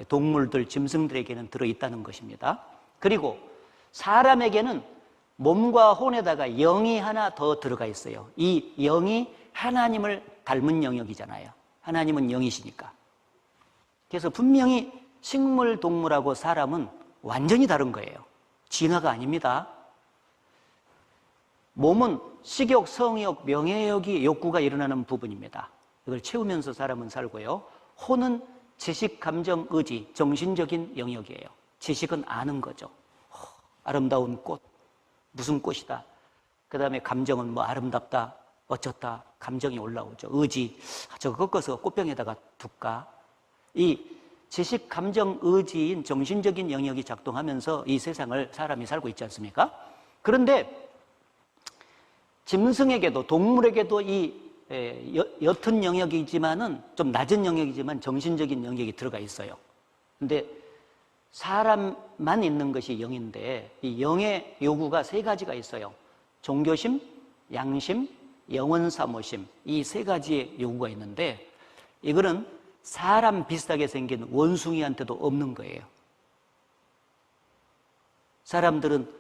S1: 동물들, 짐승들에게는 들어있다는 것입니다. 그리고 사람에게는 몸과 혼에다가 영이 하나 더 들어가 있어요. 이 영이 하나님을 닮은 영역이잖아요. 하나님은 영이시니까. 그래서 분명히 식물, 동물하고 사람은 완전히 다른 거예요. 진화가 아닙니다. 몸은 식욕, 성욕, 명예욕이 욕구가 일어나는 부분입니다. 이걸 채우면서 사람은 살고요. 혼은 지식, 감정, 의지, 정신적인 영역이에요. 지식은 아는 거죠. 아름다운 꽃, 무슨 꽃이다. 그 다음에 감정은 뭐 아름답다, 어쩌다, 감정이 올라오죠. 의지, 저거 꺾어서 꽃병에다가 둘까. 이 지식, 감정, 의지인 정신적인 영역이 작동하면서 이 세상을 사람이 살고 있지 않습니까? 그런데 짐승에게도, 동물에게도 이 옅은 영역이지만은 좀 낮은 영역이지만 정신적인 영역이 들어가 있어요. 근데 사람만 있는 것이 영인데 이 영의 요구가 세 가지가 있어요. 종교심, 양심, 영원 사모심, 이 세 가지의 요구가 있는데 이거는 사람 비슷하게 생긴 원숭이한테도 없는 거예요. 사람들은,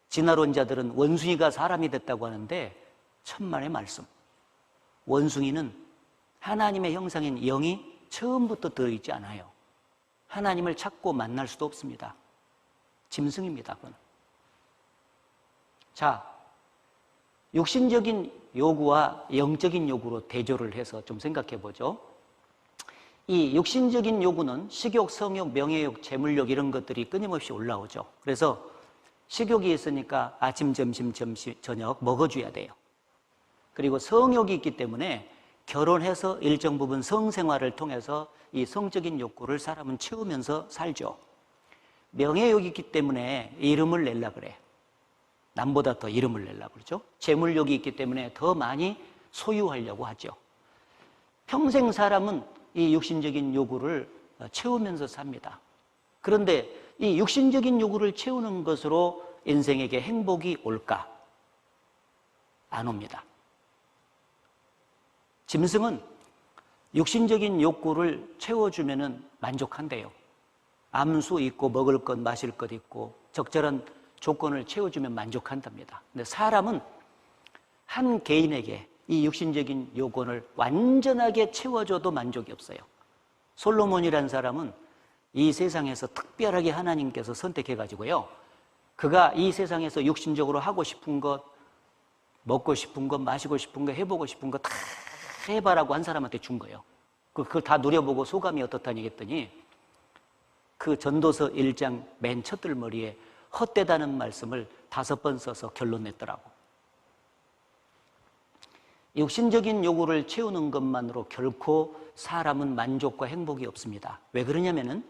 S1: 진화론자들은 원숭이가 사람이 됐다고 하는데 천만의 말씀. 원숭이는 하나님의 형상인 영이 처음부터 들어있지 않아요. 하나님을 찾고 만날 수도 없습니다. 짐승입니다, 그건. 자, 육신적인 요구와 영적인 요구로 대조를 해서 좀 생각해 보죠. 이 육신적인 요구는 식욕, 성욕, 명예욕, 재물욕 이런 것들이 끊임없이 올라오죠. 그래서 식욕이 있으니까 아침, 점심, 저녁 먹어줘야 돼요. 그리고 성욕이 있기 때문에 결혼해서 일정 부분 성생활을 통해서 이 성적인 욕구를 사람은 채우면서 살죠. 명예욕이 있기 때문에 이름을 내려 그래. 남보다 더 이름을 내려고 그러죠. 재물욕이 있기 때문에 더 많이 소유하려고 하죠. 평생 사람은 이 육신적인 요구를 채우면서 삽니다. 그런데 이 육신적인 요구를 채우는 것으로 인생에게 행복이 올까? 안 옵니다. 짐승은 육신적인 욕구를 채워주면 만족한대요. 암수 있고 먹을 것, 마실 것 있고 적절한 조건을 채워주면 만족한답니다. 근데 사람은 한 개인에게 이 육신적인 요건을 완전하게 채워줘도 만족이 없어요. 솔로몬이라는 사람은 이 세상에서 특별하게 하나님께서 선택해가지고요, 그가 이 세상에서 육신적으로 하고 싶은 것, 먹고 싶은 것, 마시고 싶은 것, 해보고 싶은 것 다 해봐라고 한 사람한테 준 거예요. 그걸 다 누려보고 소감이 어떻다니 했더니 그 전도서 1장 맨 첫 들머리에 헛되다는 말씀을 5번 써서 결론 냈더라고. 육신적인 요구를 채우는 것만으로 결코 사람은 만족과 행복이 없습니다. 왜 그러냐면은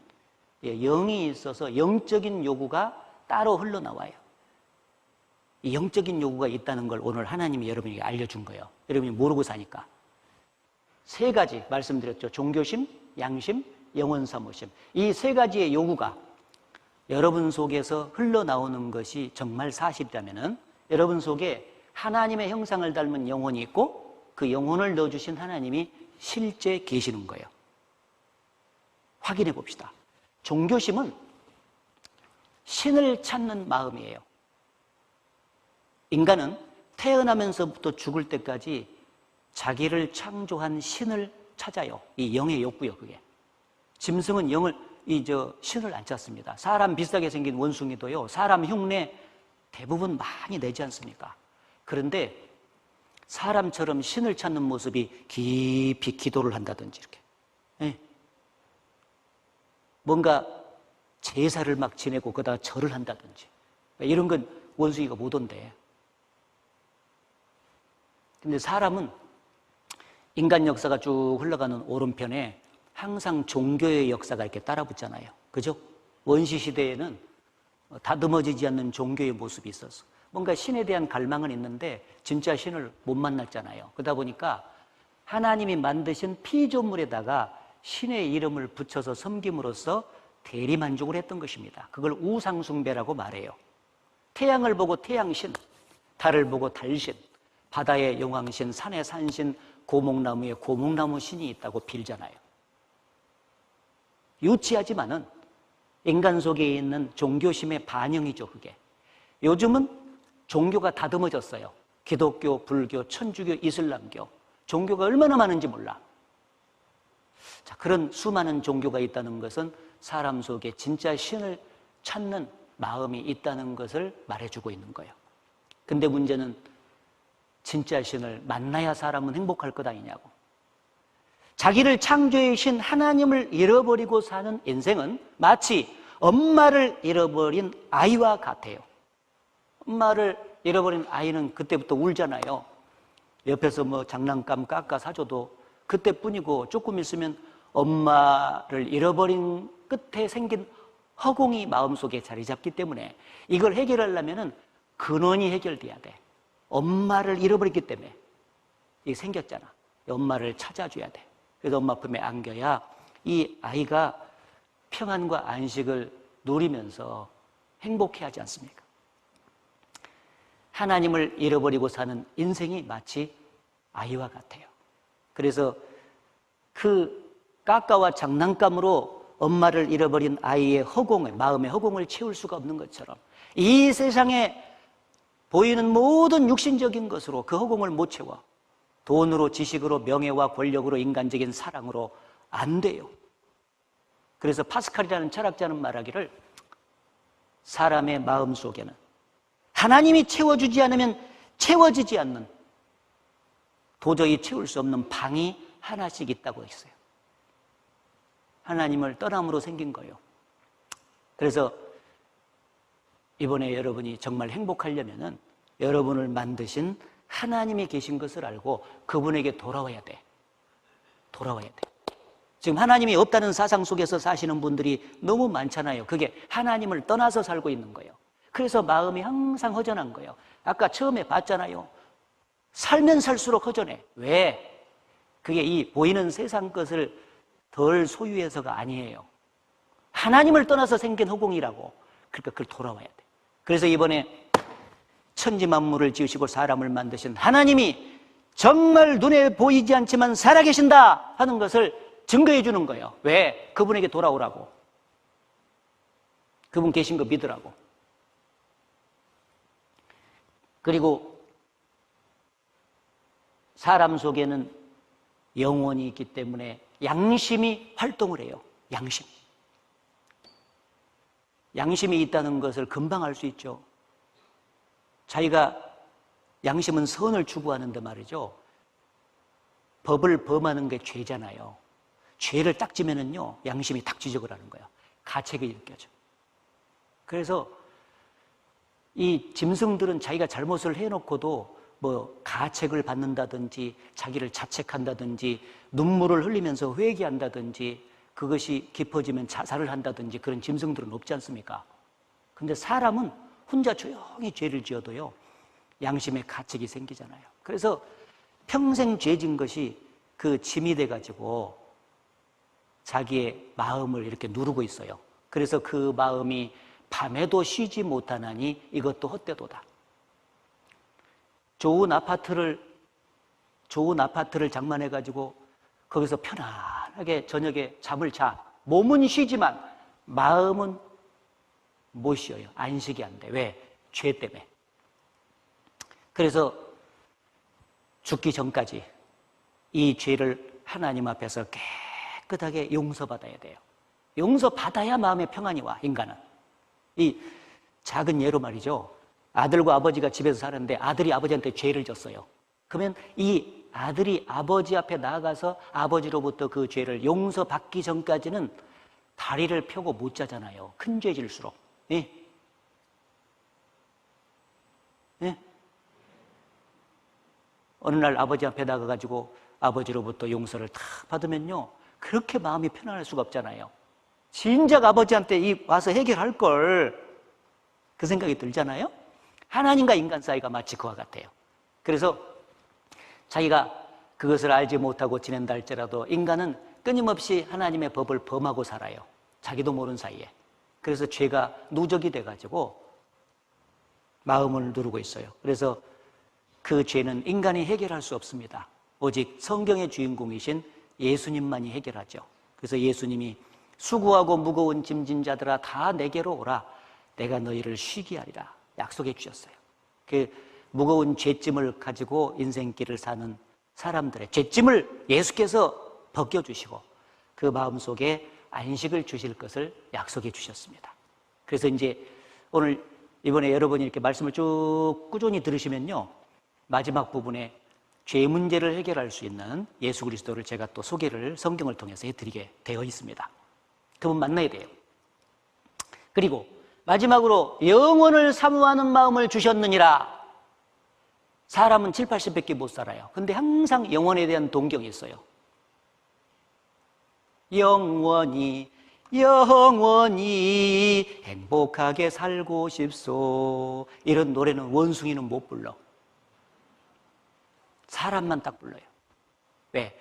S1: 영이 있어서 영적인 요구가 따로 흘러나와요. 이 영적인 요구가 있다는 걸 오늘 하나님이 여러분에게 알려준 거예요. 여러분이 모르고 사니까. 3가지 말씀드렸죠. 종교심, 양심, 영원사모심. 이 3가지의 요구가 여러분 속에서 흘러나오는 것이 정말 사실이라면은 여러분 속에 하나님의 형상을 닮은 영혼이 있고 그 영혼을 넣어주신 하나님이 실제 계시는 거예요. 확인해 봅시다. 종교심은 신을 찾는 마음이에요. 인간은 태어나면서부터 죽을 때까지 자기를 창조한 신을 찾아요. 이 영의 욕구요, 그게. 짐승은 신을 안 찾습니다. 사람 비슷하게 생긴 원숭이도요, 사람 흉내 대부분 많이 내지 않습니까? 그런데 사람처럼 신을 찾는 모습이 깊이 기도를 한다든지 이렇게, 네. 뭔가 제사를 막 지내고 그러다가 절을 한다든지 이런 건 원숭이가 못 온대. 근데 사람은 인간 역사가 쭉 흘러가는 오른편에 항상 종교의 역사가 이렇게 따라붙잖아요. 그죠? 원시 시대에는 다듬어지지 않는 종교의 모습이 있었어. 뭔가 신에 대한 갈망은 있는데 진짜 신을 못 만났잖아요. 그러다 보니까 하나님이 만드신 피조물에다가 신의 이름을 붙여서 섬김으로써 대리만족을 했던 것입니다. 그걸 우상숭배라고 말해요. 태양을 보고 태양신, 달을 보고 달신, 바다의 용왕신, 산의 산신, 고목나무에 고목나무 신이 있다고 빌잖아요. 유치하지만은 인간 속에 있는 종교심의 반영이죠, 그게. 요즘은 종교가 다듬어졌어요. 기독교, 불교, 천주교, 이슬람교. 종교가 얼마나 많은지 몰라. 자, 그런 수많은 종교가 있다는 것은 사람 속에 진짜 신을 찾는 마음이 있다는 것을 말해주고 있는 거예요. 근데 문제는 진짜 신을 만나야 사람은 행복할 것 아니냐고. 자기를 창조해 주신 하나님을 잃어버리고 사는 인생은 마치 엄마를 잃어버린 아이와 같아요. 엄마를 잃어버린 아이는 그때부터 울잖아요. 옆에서 뭐 장난감 깎아 사줘도 그때뿐이고 조금 있으면 엄마를 잃어버린 끝에 생긴 허공이 마음속에 자리 잡기 때문에 이걸 해결하려면 근원이 해결돼야 돼. 엄마를 잃어버렸기 때문에 이게 생겼잖아. 엄마를 찾아줘야 돼. 그래서 엄마 품에 안겨야 이 아이가 평안과 안식을 누리면서 행복해하지 않습니까? 하나님을 잃어버리고 사는 인생이 마치 아이와 같아요. 그래서 그 까까와 장난감으로 엄마를 잃어버린 아이의 허공을, 마음의 허공을 채울 수가 없는 것처럼 이 세상에 보이는 모든 육신적인 것으로 그 허공을 못 채워. 돈으로, 지식으로, 명예와 권력으로, 인간적인 사랑으로 안 돼요. 그래서 파스칼이라는 철학자는 말하기를 사람의 마음 속에는 하나님이 채워주지 않으면 채워지지 않는, 도저히 채울 수 없는 방이 하나씩 있다고 했어요. 하나님을 떠남으로 생긴 거예요. 그래서 이번에 여러분이 정말 행복하려면은 여러분을 만드신 하나님이 계신 것을 알고 그분에게 돌아와야 돼. 돌아와야 돼. 지금 하나님이 없다는 사상 속에서 사시는 분들이 너무 많잖아요. 그게 하나님을 떠나서 살고 있는 거예요. 그래서 마음이 항상 허전한 거예요. 아까 처음에 봤잖아요. 살면 살수록 허전해. 왜? 그게 이 보이는 세상 것을 덜 소유해서가 아니에요. 하나님을 떠나서 생긴 허공이라고. 그러니까 그걸 돌아와야 돼. 그래서 이번에 천지 만물을 지으시고 사람을 만드신 하나님이 정말 눈에 보이지 않지만 살아계신다 하는 것을 증거해 주는 거예요. 왜? 그분에게 돌아오라고. 그분 계신 거 믿으라고. 그리고 사람 속에는 영혼이 있기 때문에 양심이 활동을 해요. 양심. 양심이 있다는 것을 금방 알 수 있죠. 자기가 양심은 선을 추구하는데 말이죠. 법을 범하는 게 죄잖아요. 죄를 딱 지면은요, 양심이 딱 지적을 하는 거예요. 가책이 느껴져. 그래서 이 짐승들은 자기가 잘못을 해놓고도 뭐 가책을 받는다든지 자기를 자책한다든지 눈물을 흘리면서 회개한다든지 그것이 깊어지면 자살을 한다든지 그런 짐승들은 없지 않습니까? 근데 사람은 혼자 조용히 죄를 지어도요, 양심의 가책이 생기잖아요. 그래서 평생 죄진 것이 그 짐이 돼가지고 자기의 마음을 이렇게 누르고 있어요. 그래서 그 마음이 밤에도 쉬지 못하나니 이것도 헛되도다. 좋은 아파트를 장만해가지고 거기서 편안하게 저녁에 잠을 자. 몸은 쉬지만 마음은 못 쉬어요. 안식이 안 돼. 왜? 죄 때문에. 그래서 죽기 전까지 이 죄를 하나님 앞에서 깨끗하게 용서받아야 돼요. 용서받아야 마음의 평안이 와, 인간은. 이 작은 예로 말이죠. 아들과 아버지가 집에서 사는데 아들이 아버지한테 죄를 졌어요. 그러면 이 아들이 아버지 앞에 나아가서 아버지로부터 그 죄를 용서받기 전까지는 다리를 펴고 못 자잖아요. 큰 죄질수록. 예? 예? 어느 날 아버지 앞에 나가가지고 아버지로부터 용서를 다 받으면요, 그렇게 마음이 편안할 수가 없잖아요. 진작 아버지한테 와서 해결할 걸, 그 생각이 들잖아요. 하나님과 인간 사이가 마치 그와 같아요. 그래서 자기가 그것을 알지 못하고 지낸다 할지라도 인간은 끊임없이 하나님의 법을 범하고 살아요. 자기도 모르는 사이에. 그래서 죄가 누적이 돼가지고 마음을 누르고 있어요. 그래서 그 죄는 인간이 해결할 수 없습니다. 오직 성경의 주인공이신 예수님만이 해결하죠. 그래서 예수님이 수고하고 무거운 짐진 자들아 다 내게로 오라. 내가 너희를 쉬게 하리라. 약속해 주셨어요. 그 무거운 죄짐을 가지고 인생길을 사는 사람들의 죄짐을 예수께서 벗겨주시고 그 마음속에 안식을 주실 것을 약속해 주셨습니다. 그래서 이제 오늘 이번에 여러분이 이렇게 말씀을 쭉 꾸준히 들으시면요, 마지막 부분에 죄 문제를 해결할 수 있는 예수 그리스도를 제가 또 소개를 성경을 통해서 해드리게 되어 있습니다. 그분 만나야 돼요. 그리고 마지막으로 영원을 사모하는 마음을 주셨느니라. 사람은 7, 80밖에 못 살아요. 근데 항상 영원에 대한 동경이 있어요. 영원히 행복하게 살고 싶소. 이런 노래는 원숭이는 못 불러. 사람만 딱 불러요. 왜?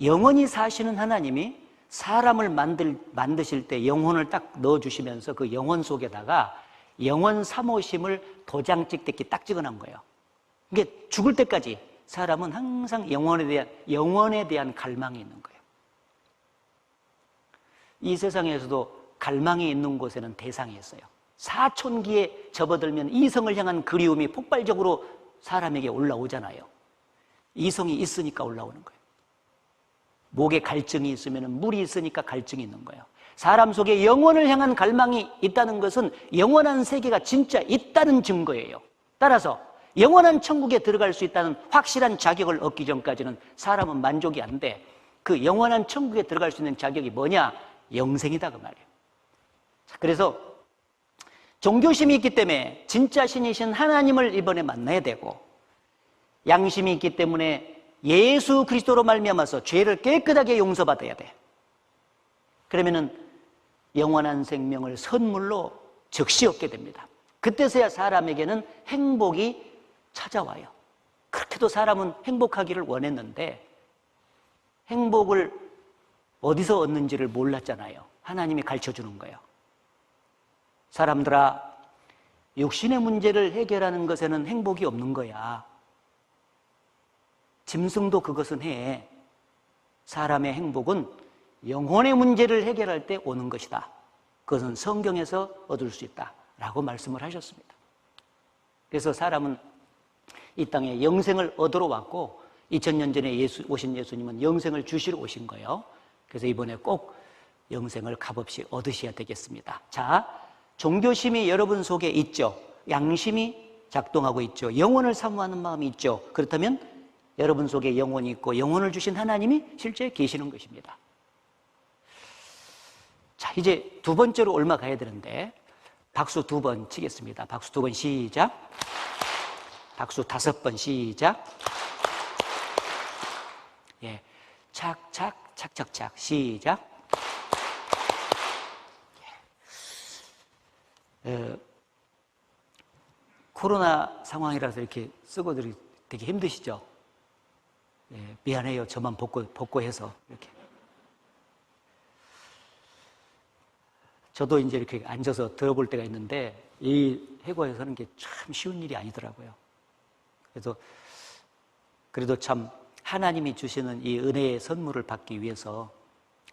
S1: 영원히 사시는 하나님이 사람을 만드실 때 영혼을 딱 넣어주시면서 그 영혼 속에다가 영원 사모심을 도장 찍듯이 딱 찍어놓은 거예요. 이게 죽을 때까지 사람은 항상 영원에 대한 갈망이 있는 거예요. 이 세상에서도 갈망이 있는 곳에는 대상이 있어요. 사촌기에 접어들면 이성을 향한 그리움이 폭발적으로 사람에게 올라오잖아요. 이성이 있으니까 올라오는 거예요. 목에 갈증이 있으면 물이 있으니까 갈증이 있는 거예요. 사람 속에 영혼을 향한 갈망이 있다는 것은 영원한 세계가 진짜 있다는 증거예요. 따라서 영원한 천국에 들어갈 수 있다는 확실한 자격을 얻기 전까지는 사람은 만족이 안 돼. 그 영원한 천국에 들어갈 수 있는 자격이 뭐냐? 영생이다 그 말이에요. 그래서 종교심이 있기 때문에 진짜 신이신 하나님을 이번에 만나야 되고, 양심이 있기 때문에 예수 그리스도로 말미암아서 죄를 깨끗하게 용서받아야 돼. 그러면은 영원한 생명을 선물로 즉시 얻게 됩니다. 그때서야 사람에게는 행복이 찾아와요. 그렇게도 사람은 행복하기를 원했는데 행복을 어디서 얻는지를 몰랐잖아요. 하나님이 가르쳐주는 거예요. 사람들아, 육신의 문제를 해결하는 것에는 행복이 없는 거야. 짐승도 그것은 해. 사람의 행복은 영혼의 문제를 해결할 때 오는 것이다. 그것은 성경에서 얻을 수 있다 라고 말씀을 하셨습니다. 그래서 사람은 이 땅에 영생을 얻으러 왔고 2000년 전에 오신 예수님은 영생을 주시러 오신 거예요. 그래서 이번에 꼭 영생을 값없이 얻으셔야 되겠습니다. 자, 종교심이 여러분 속에 있죠. 양심이 작동하고 있죠. 영혼을 사모하는 마음이 있죠. 그렇다면 여러분 속에 영혼이 있고 영혼을 주신 하나님이 실제 계시는 것입니다. 자, 이제 두 번째로 올라가야 되는데 박수 2번 치겠습니다. 박수 2번 시작. 박수 5번 시작. 예, 착착 착착착 시작. 코로나 상황이라서 이렇게 쓰고 되게 힘드시죠? 예, 미안해요. 저만 복고해서 이렇게. 저도 이제 이렇게 앉아서 들어볼 때가 있는데 이 해고에 서는 게 참 쉬운 일이 아니더라고요. 그래서 그래도 참 하나님이 주시는 이 은혜의 선물을 받기 위해서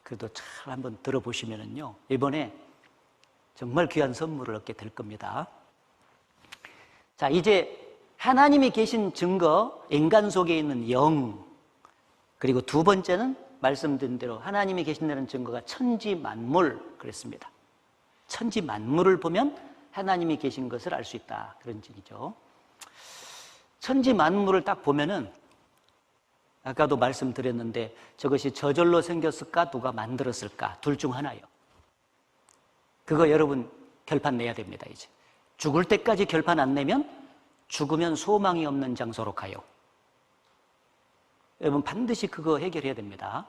S1: 그래도 잘 한번 들어보시면은요, 이번에 정말 귀한 선물을 얻게 될 겁니다. 자, 이제 하나님이 계신 증거, 인간 속에 있는 영, 그리고 두 번째는 말씀드린 대로 하나님이 계신다는 증거가 천지 만물 그랬습니다. 천지 만물을 보면 하나님이 계신 것을 알 수 있다, 그런 얘기죠. 천지 만물을 딱 보면은 아까도 말씀드렸는데 저것이 저절로 생겼을까 누가 만들었을까 둘 중 하나예요. 그거 여러분 결판 내야 됩니다. 이제 죽을 때까지 결판 안 내면 죽으면 소망이 없는 장소로 가요. 여러분 반드시 그거 해결해야 됩니다.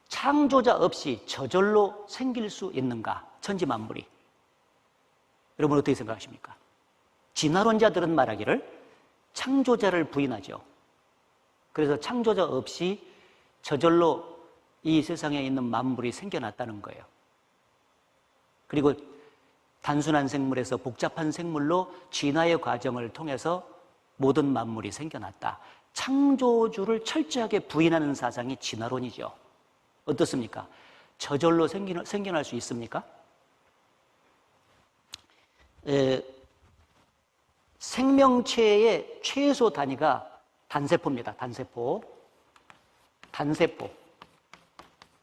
S1: 창조자 없이 저절로 생길 수 있는가? 천지 만물이. 여러분 어떻게 생각하십니까? 진화론자들은 말하기를 창조자를 부인하죠. 그래서 창조자 없이 저절로 이 세상에 있는 만물이 생겨났다는 거예요. 그리고 단순한 생물에서 복잡한 생물로 진화의 과정을 통해서 모든 만물이 생겨났다. 창조주를 철저하게 부인하는 사상이 진화론이죠. 어떻습니까? 저절로 생겨날 수 있습니까? 생명체의 최소 단위가 단세포입니다. 단세포.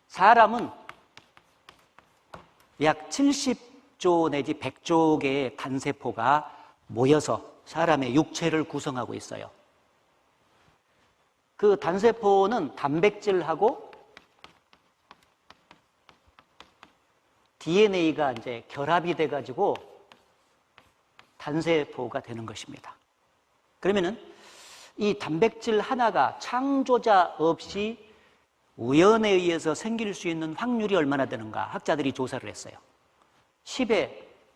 S1: 사람은 약 70조 내지 100조 개의 단세포가 모여서 사람의 육체를 구성하고 있어요. 그 단세포는 단백질하고 DNA가 이제 결합이 돼가지고 단세포가 되는 것입니다. 그러면은 이 단백질 하나가 창조자 없이 우연에 의해서 생길 수 있는 확률이 얼마나 되는가 학자들이 조사를 했어요. 10의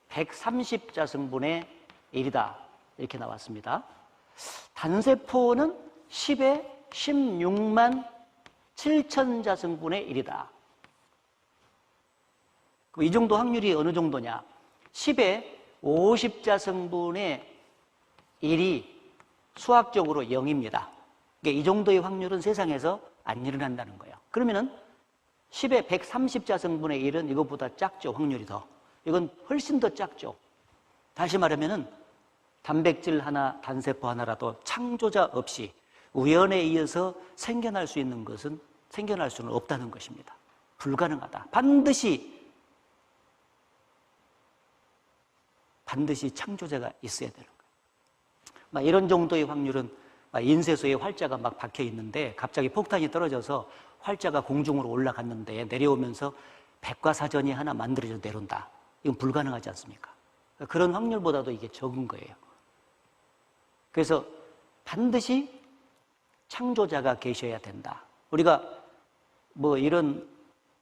S1: 130자승분의 1이다 이렇게 나왔습니다. 단세포는 10에 16만 7천 자승분의 1이다. 이 정도 확률이 어느 정도냐? 10에 50자승분의 1이 수학적으로 0입니다. 그러니까 이 정도의 확률은 세상에서 안 일어난다는 거예요. 그러면은 10에 130자승분의 1은 이것보다 작죠, 확률이 더. 이건 훨씬 더 작죠. 다시 말하면은 단백질 하나, 단세포 하나라도 창조자 없이 우연에 의해서 생겨날 수 있는 것은 생겨날 수는 없다는 것입니다. 불가능하다. 반드시 창조자가 있어야 되는 거예요. 이런 정도의 확률은 인쇄소에 활자가 막 박혀 있는데 갑자기 폭탄이 떨어져서 활자가 공중으로 올라갔는데 내려오면서 백과사전이 하나 만들어져 내려온다. 이건 불가능하지 않습니까? 그런 확률보다도 이게 적은 거예요. 그래서 반드시 창조자가 계셔야 된다. 우리가 이런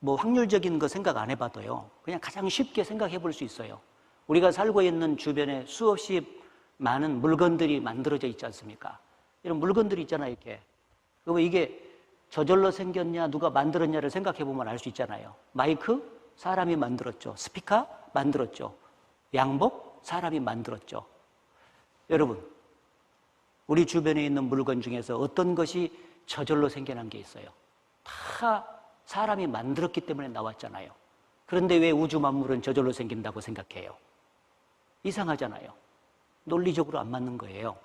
S1: 확률적인 거 생각 안 해봐도요, 그냥 가장 쉽게 생각해 볼 수 있어요. 우리가 살고 있는 주변에 수없이 많은 물건들이 만들어져 있지 않습니까? 이런 물건들이 있잖아요, 이렇게. 그럼 이게 저절로 생겼냐, 누가 만들었냐를 생각해 보면 알 수 있잖아요. 마이크? 사람이 만들었죠. 스피커? 만들었죠. 양복? 사람이 만들었죠. 여러분, 우리 주변에 있는 물건 중에서 어떤 것이 저절로 생겨난 게 있어요? 다 사람이 만들었기 때문에 나왔잖아요. 그런데 왜 우주 만물은 저절로 생긴다고 생각해요? 이상하잖아요. 논리적으로 안 맞는 거예요.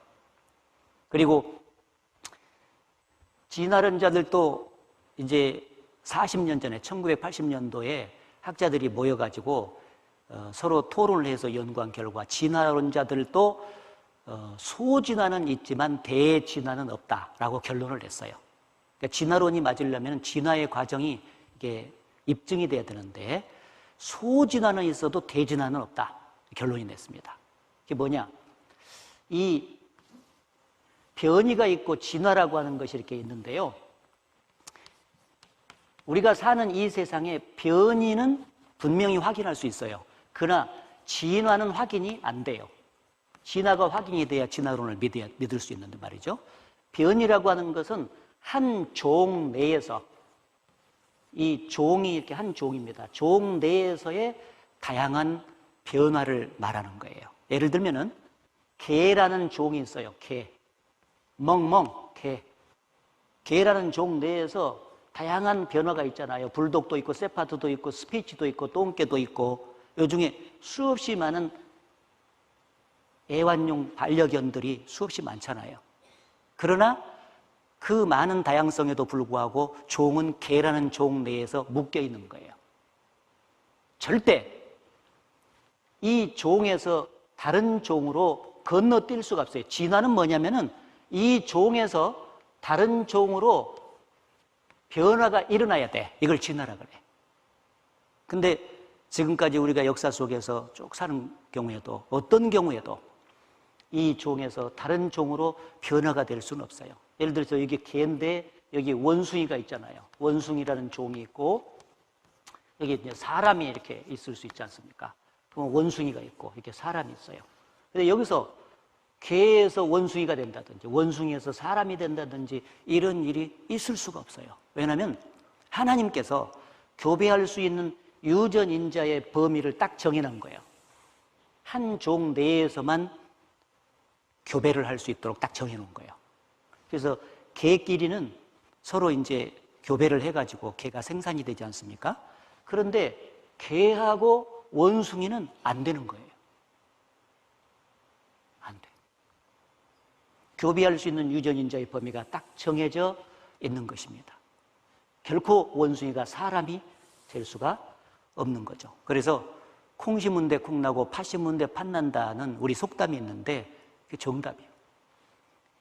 S1: 그리고 진화론자들도 이제 40년 전에 1980년도에 학자들이 모여가지고 서로 토론을 해서 연구한 결과 진화론자들도 소진화는 있지만 대진화는 없다라고 결론을 냈어요. 그러니까 진화론이 맞으려면 진화의 과정이 이게 입증이 돼야 되는데 소진화는 있어도 대진화는 없다. 결론이 냈습니다. 그게 뭐냐? 이 변이가 있고 진화라고 하는 것이 이렇게 있는데요. 우리가 사는 이 세상에 변이는 분명히 확인할 수 있어요. 그러나 진화는 확인이 안 돼요. 진화가 확인이 돼야 진화론을 믿을 수 있는데 말이죠. 변이라고 하는 것은 한 종 내에서, 이 종이 이렇게 한 종입니다. 종 내에서의 다양한 변화를 말하는 거예요. 예를 들면은 개라는 종이 있어요. 개. 멍멍, 개. 개라는 종 내에서 다양한 변화가 있잖아요. 불독도 있고, 세파드도 있고, 스피치도 있고, 똥개도 있고, 요 중에 수없이 많은 애완용 반려견들이 수없이 많잖아요. 그러나 그 많은 다양성에도 불구하고 종은 개라는 종 내에서 묶여 있는 거예요. 절대 이 종에서 다른 종으로 건너뛸 수가 없어요. 진화는 뭐냐면은 이 종에서 다른 종으로 변화가 일어나야 돼. 이걸 진화라 그래. 근데 지금까지 우리가 역사 속에서 쭉 사는 경우에도 어떤 경우에도 이 종에서 다른 종으로 변화가 될 수는 없어요. 예를 들어서 여기 개인데 여기 원숭이가 있잖아요. 원숭이라는 종이 있고 여기 이제 사람이 이렇게 있을 수 있지 않습니까? 그럼 원숭이가 있고 이렇게 사람이 있어요. 근데 여기서 개에서 원숭이가 된다든지 원숭이에서 사람이 된다든지 이런 일이 있을 수가 없어요. 왜냐하면 하나님께서 교배할 수 있는 유전인자의 범위를 딱 정해놓은 거예요. 한 종 내에서만 교배를 할 수 있도록 딱 정해놓은 거예요. 그래서 개끼리는 서로 이제 교배를 해가지고 개가 생산이 되지 않습니까? 그런데 개하고 원숭이는 안 되는 거예요. 안 돼. 교배할 수 있는 유전인자의 범위가 딱 정해져 있는 것입니다. 결코 원숭이가 사람이 될 수가 없는 거죠. 그래서 콩 심은 데 콩 나고 팥 심은 데 팥 난다는 우리 속담이 있는데 그게 정답이에요.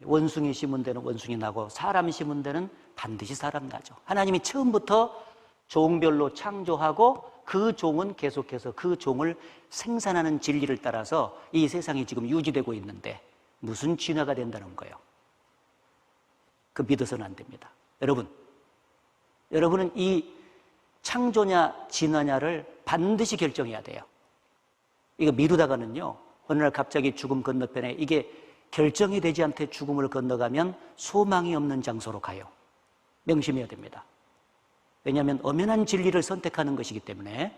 S1: 원숭이 심은 데는 원숭이 나고 사람 심은 데는 반드시 사람 나죠. 하나님이 처음부터 종별로 창조하고 그 종은 계속해서 그 종을 생산하는 진리를 따라서 이 세상이 지금 유지되고 있는데 무슨 진화가 된다는 거예요. 그 믿어서는 안 됩니다. 여러분은 이 창조냐 진화냐를 반드시 결정해야 돼요. 이거 미루다가는요 어느 날 갑자기 죽음 건너편에 이게 결정이 되지 않되 죽음을 건너가면 소망이 없는 장소로 가요. 명심해야 됩니다. 왜냐하면 엄연한 진리를 선택하는 것이기 때문에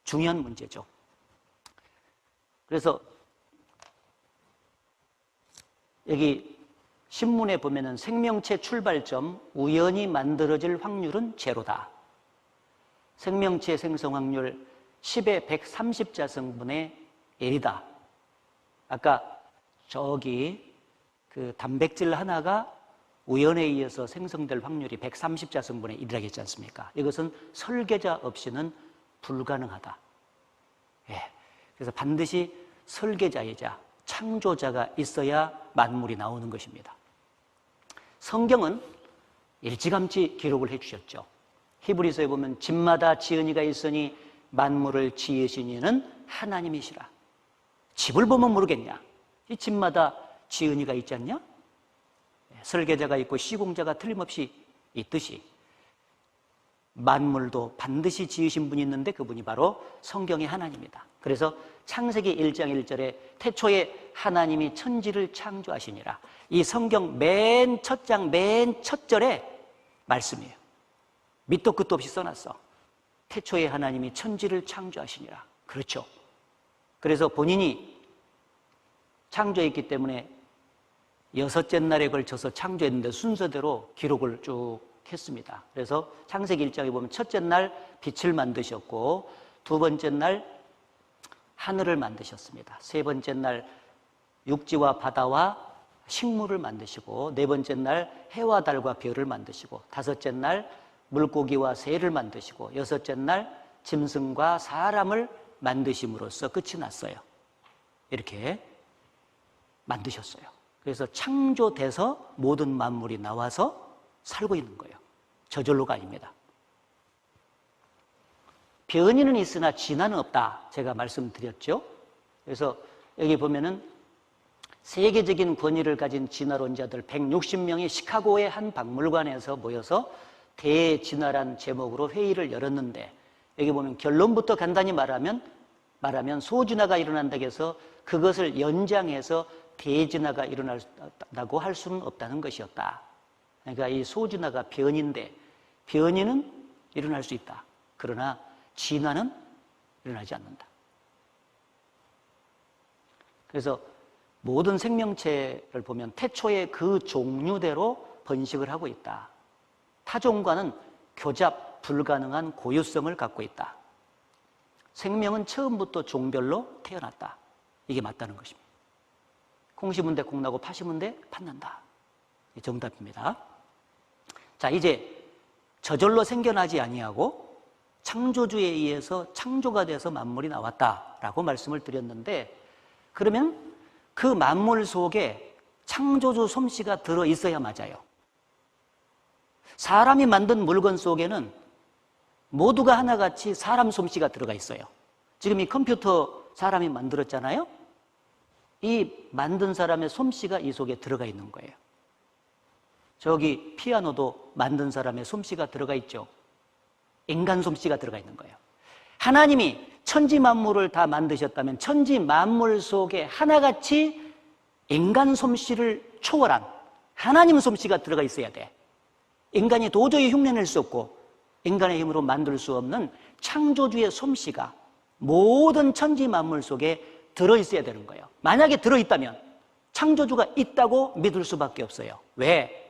S1: 중요한 문제죠. 그래서 여기 신문에 보면은 생명체 출발점 우연히 만들어질 확률은 제로다. 생명체 생성 확률 10의 130자성분의 1이다. 아까 저기 그 단백질 하나가 우연에 의해서 생성될 확률이 130자성분의 1이라고 했지 않습니까? 이것은 설계자 없이는 불가능하다. 예. 그래서 반드시 설계자이자 창조자가 있어야 만물이 나오는 것입니다. 성경은 일찌감치 기록을 해주셨죠. 히브리서에 보면 집마다 지은이가 있으니 만물을 지으신 이는 하나님이시라. 집을 보면 모르겠냐? 이 집마다 지은이가 있지 않냐? 설계자가 있고 시공자가 틀림없이 있듯이 만물도 반드시 지으신 분이 있는데 그분이 바로 성경의 하나님이다. 그래서 창세기 1장 1절에 태초에 하나님이 천지를 창조하시니라. 이 성경 맨 첫 장 맨 첫 절에 말씀이에요. 밑도 끝도 없이 써놨어. 태초에 하나님이 천지를 창조하시니라. 그렇죠. 그래서 본인이 창조했기 때문에 6째 날에 걸쳐서 창조했는데 순서대로 기록을 쭉 했습니다. 그래서 창세기 1장에 보면 첫째 날 빛을 만드셨고, 두 번째 날 하늘을 만드셨습니다. 세 번째 날 육지와 바다와 식물을 만드시고, 네 번째 날 해와 달과 별을 만드시고, 다섯째 날 물고기와 새를 만드시고, 여섯째 날 짐승과 사람을 만드심으로써 끝이 났어요. 이렇게 만드셨어요. 그래서 창조돼서 모든 만물이 나와서 살고 있는 거예요. 저절로가 아닙니다. 변이는 있으나 진화는 없다. 제가 말씀드렸죠. 그래서 여기 보면은 세계적인 권위를 가진 진화론자들 160명이 시카고의 한 박물관에서 모여서 대진화란 제목으로 회의를 열었는데, 여기 보면 결론부터 간단히 말하면 소진화가 일어난다고 해서 그것을 연장해서 대진화가 일어난다고 할 수는 없다는 것이었다. 그러니까 이 소진화가 변인데, 변이는 일어날 수 있다. 그러나 진화는 일어나지 않는다. 그래서 모든 생명체를 보면 태초의 그 종류대로 번식을 하고 있다. 타종과는 교잡 불가능한 고유성을 갖고 있다. 생명은 처음부터 종별로 태어났다. 이게 맞다는 것입니다. 콩 심은 데 콩 나고 파 심은 데 팥 난다. 이 정답입니다. 자, 이제 저절로 생겨나지 아니하고 창조주에 의해서 창조가 돼서 만물이 나왔다라고 말씀을 드렸는데, 그러면 그 만물 속에 창조주 솜씨가 들어있어야 맞아요. 사람이 만든 물건 속에는 모두가 하나같이 사람 솜씨가 들어가 있어요. 지금 이 컴퓨터 사람이 만들었잖아요. 이 만든 사람의 솜씨가 이 속에 들어가 있는 거예요. 저기 피아노도 만든 사람의 솜씨가 들어가 있죠. 인간 솜씨가 들어가 있는 거예요. 하나님이 천지 만물을 다 만드셨다면 천지 만물 속에 하나같이 인간 솜씨를 초월한 하나님 솜씨가 들어가 있어야 돼. 인간이 도저히 흉내낼 수 없고 인간의 힘으로 만들 수 없는 창조주의 솜씨가 모든 천지 만물 속에 들어있어야 되는 거예요. 만약에 들어있다면 창조주가 있다고 믿을 수밖에 없어요. 왜?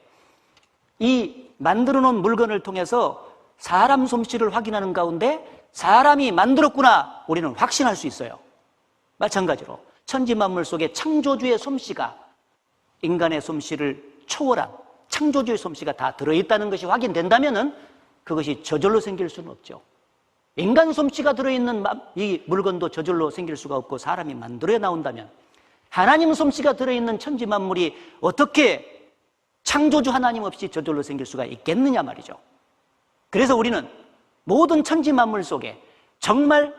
S1: 이 만들어 놓은 물건을 통해서 사람 솜씨를 확인하는 가운데 사람이 만들었구나 우리는 확신할 수 있어요. 마찬가지로 천지 만물 속에 창조주의 솜씨가 인간의 솜씨를 초월한 창조주의 솜씨가 다 들어있다는 것이 확인된다면은 그것이 저절로 생길 수는 없죠. 인간 솜씨가 들어있는 이 물건도 저절로 생길 수가 없고 사람이 만들어야 나온다면 하나님 솜씨가 들어있는 천지 만물이 어떻게 창조주 하나님 없이 저절로 생길 수가 있겠느냐 말이죠. 그래서 우리는 모든 천지 만물 속에 정말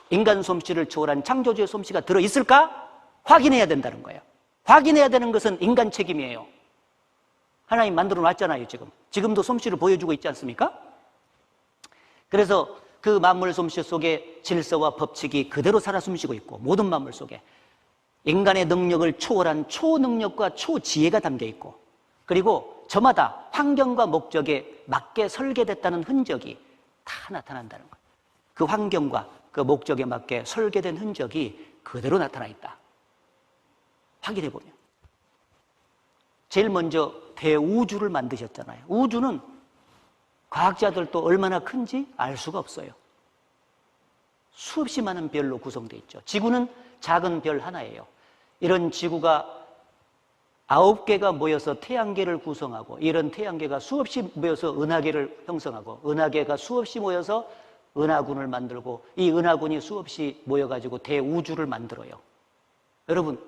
S1: 인간 솜씨를 초월한 창조주의 솜씨가 들어있을까? 확인해야 된다는 거예요. 확인해야 되는 것은 인간 책임이에요. 하나님 만들어 놨잖아요. 지금도 솜씨를 보여주고 있지 않습니까? 그래서 그 만물 솜씨 속에 질서와 법칙이 그대로 살아 숨쉬고 있고 모든 만물 속에 인간의 능력을 초월한 초능력과 초지혜가 담겨 있고, 그리고 저마다 환경과 목적에 맞게 설계됐다는 흔적이 다 나타난다는 거예요. 그 환경과 그 목적에 맞게 설계된 흔적이 그대로 나타나 있다. 확인해 보면. 제일 먼저 대우주를 만드셨잖아요. 우주는 과학자들도 얼마나 큰지 알 수가 없어요. 수없이 많은 별로 구성되어 있죠. 지구는 작은 별 하나예요. 이런 지구가 9개가 모여서 태양계를 구성하고, 이런 태양계가 수없이 모여서 은하계를 형성하고, 은하계가 수없이 모여서 은하군을 만들고, 이 은하군이 수없이 모여가지고 대우주를 만들어요. 여러분,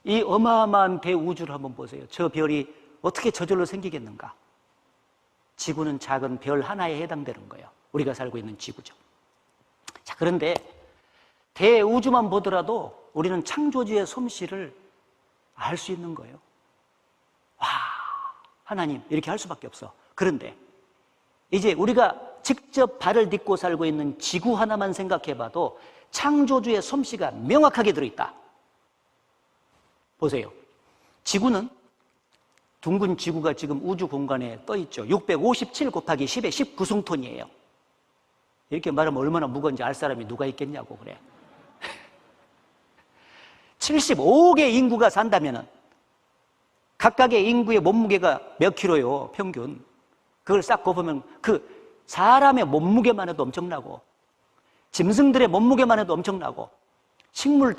S1: 이 어마어마한 대우주를 한번 보세요. 저 별이 어떻게 저절로 생기겠는가? 지구는 작은 별 하나에 해당되는 거예요. 우리가 살고 있는 지구죠. 자, 그런데 대우주만 보더라도 우리는 창조주의 솜씨를 알 수 있는 거예요. 와, 하나님, 이렇게 할 수밖에 없어. 그런데 이제 우리가 직접 발을 딛고 살고 있는 지구 하나만 생각해봐도 창조주의 솜씨가 명확하게 들어있다. 보세요. 지구는, 둥근 지구가 지금 우주 공간에 떠 있죠. 657 곱하기 10의 19승톤이에요. 이렇게 말하면 얼마나 무거운지 알 사람이 누가 있겠냐고 그래. 75억의 인구가 산다면은 각각의 인구의 몸무게가 몇 킬로요, 평균. 그걸 싹 곱으면 그 사람의 몸무게만 해도 엄청나고, 짐승들의 몸무게만 해도 엄청나고, 식물들,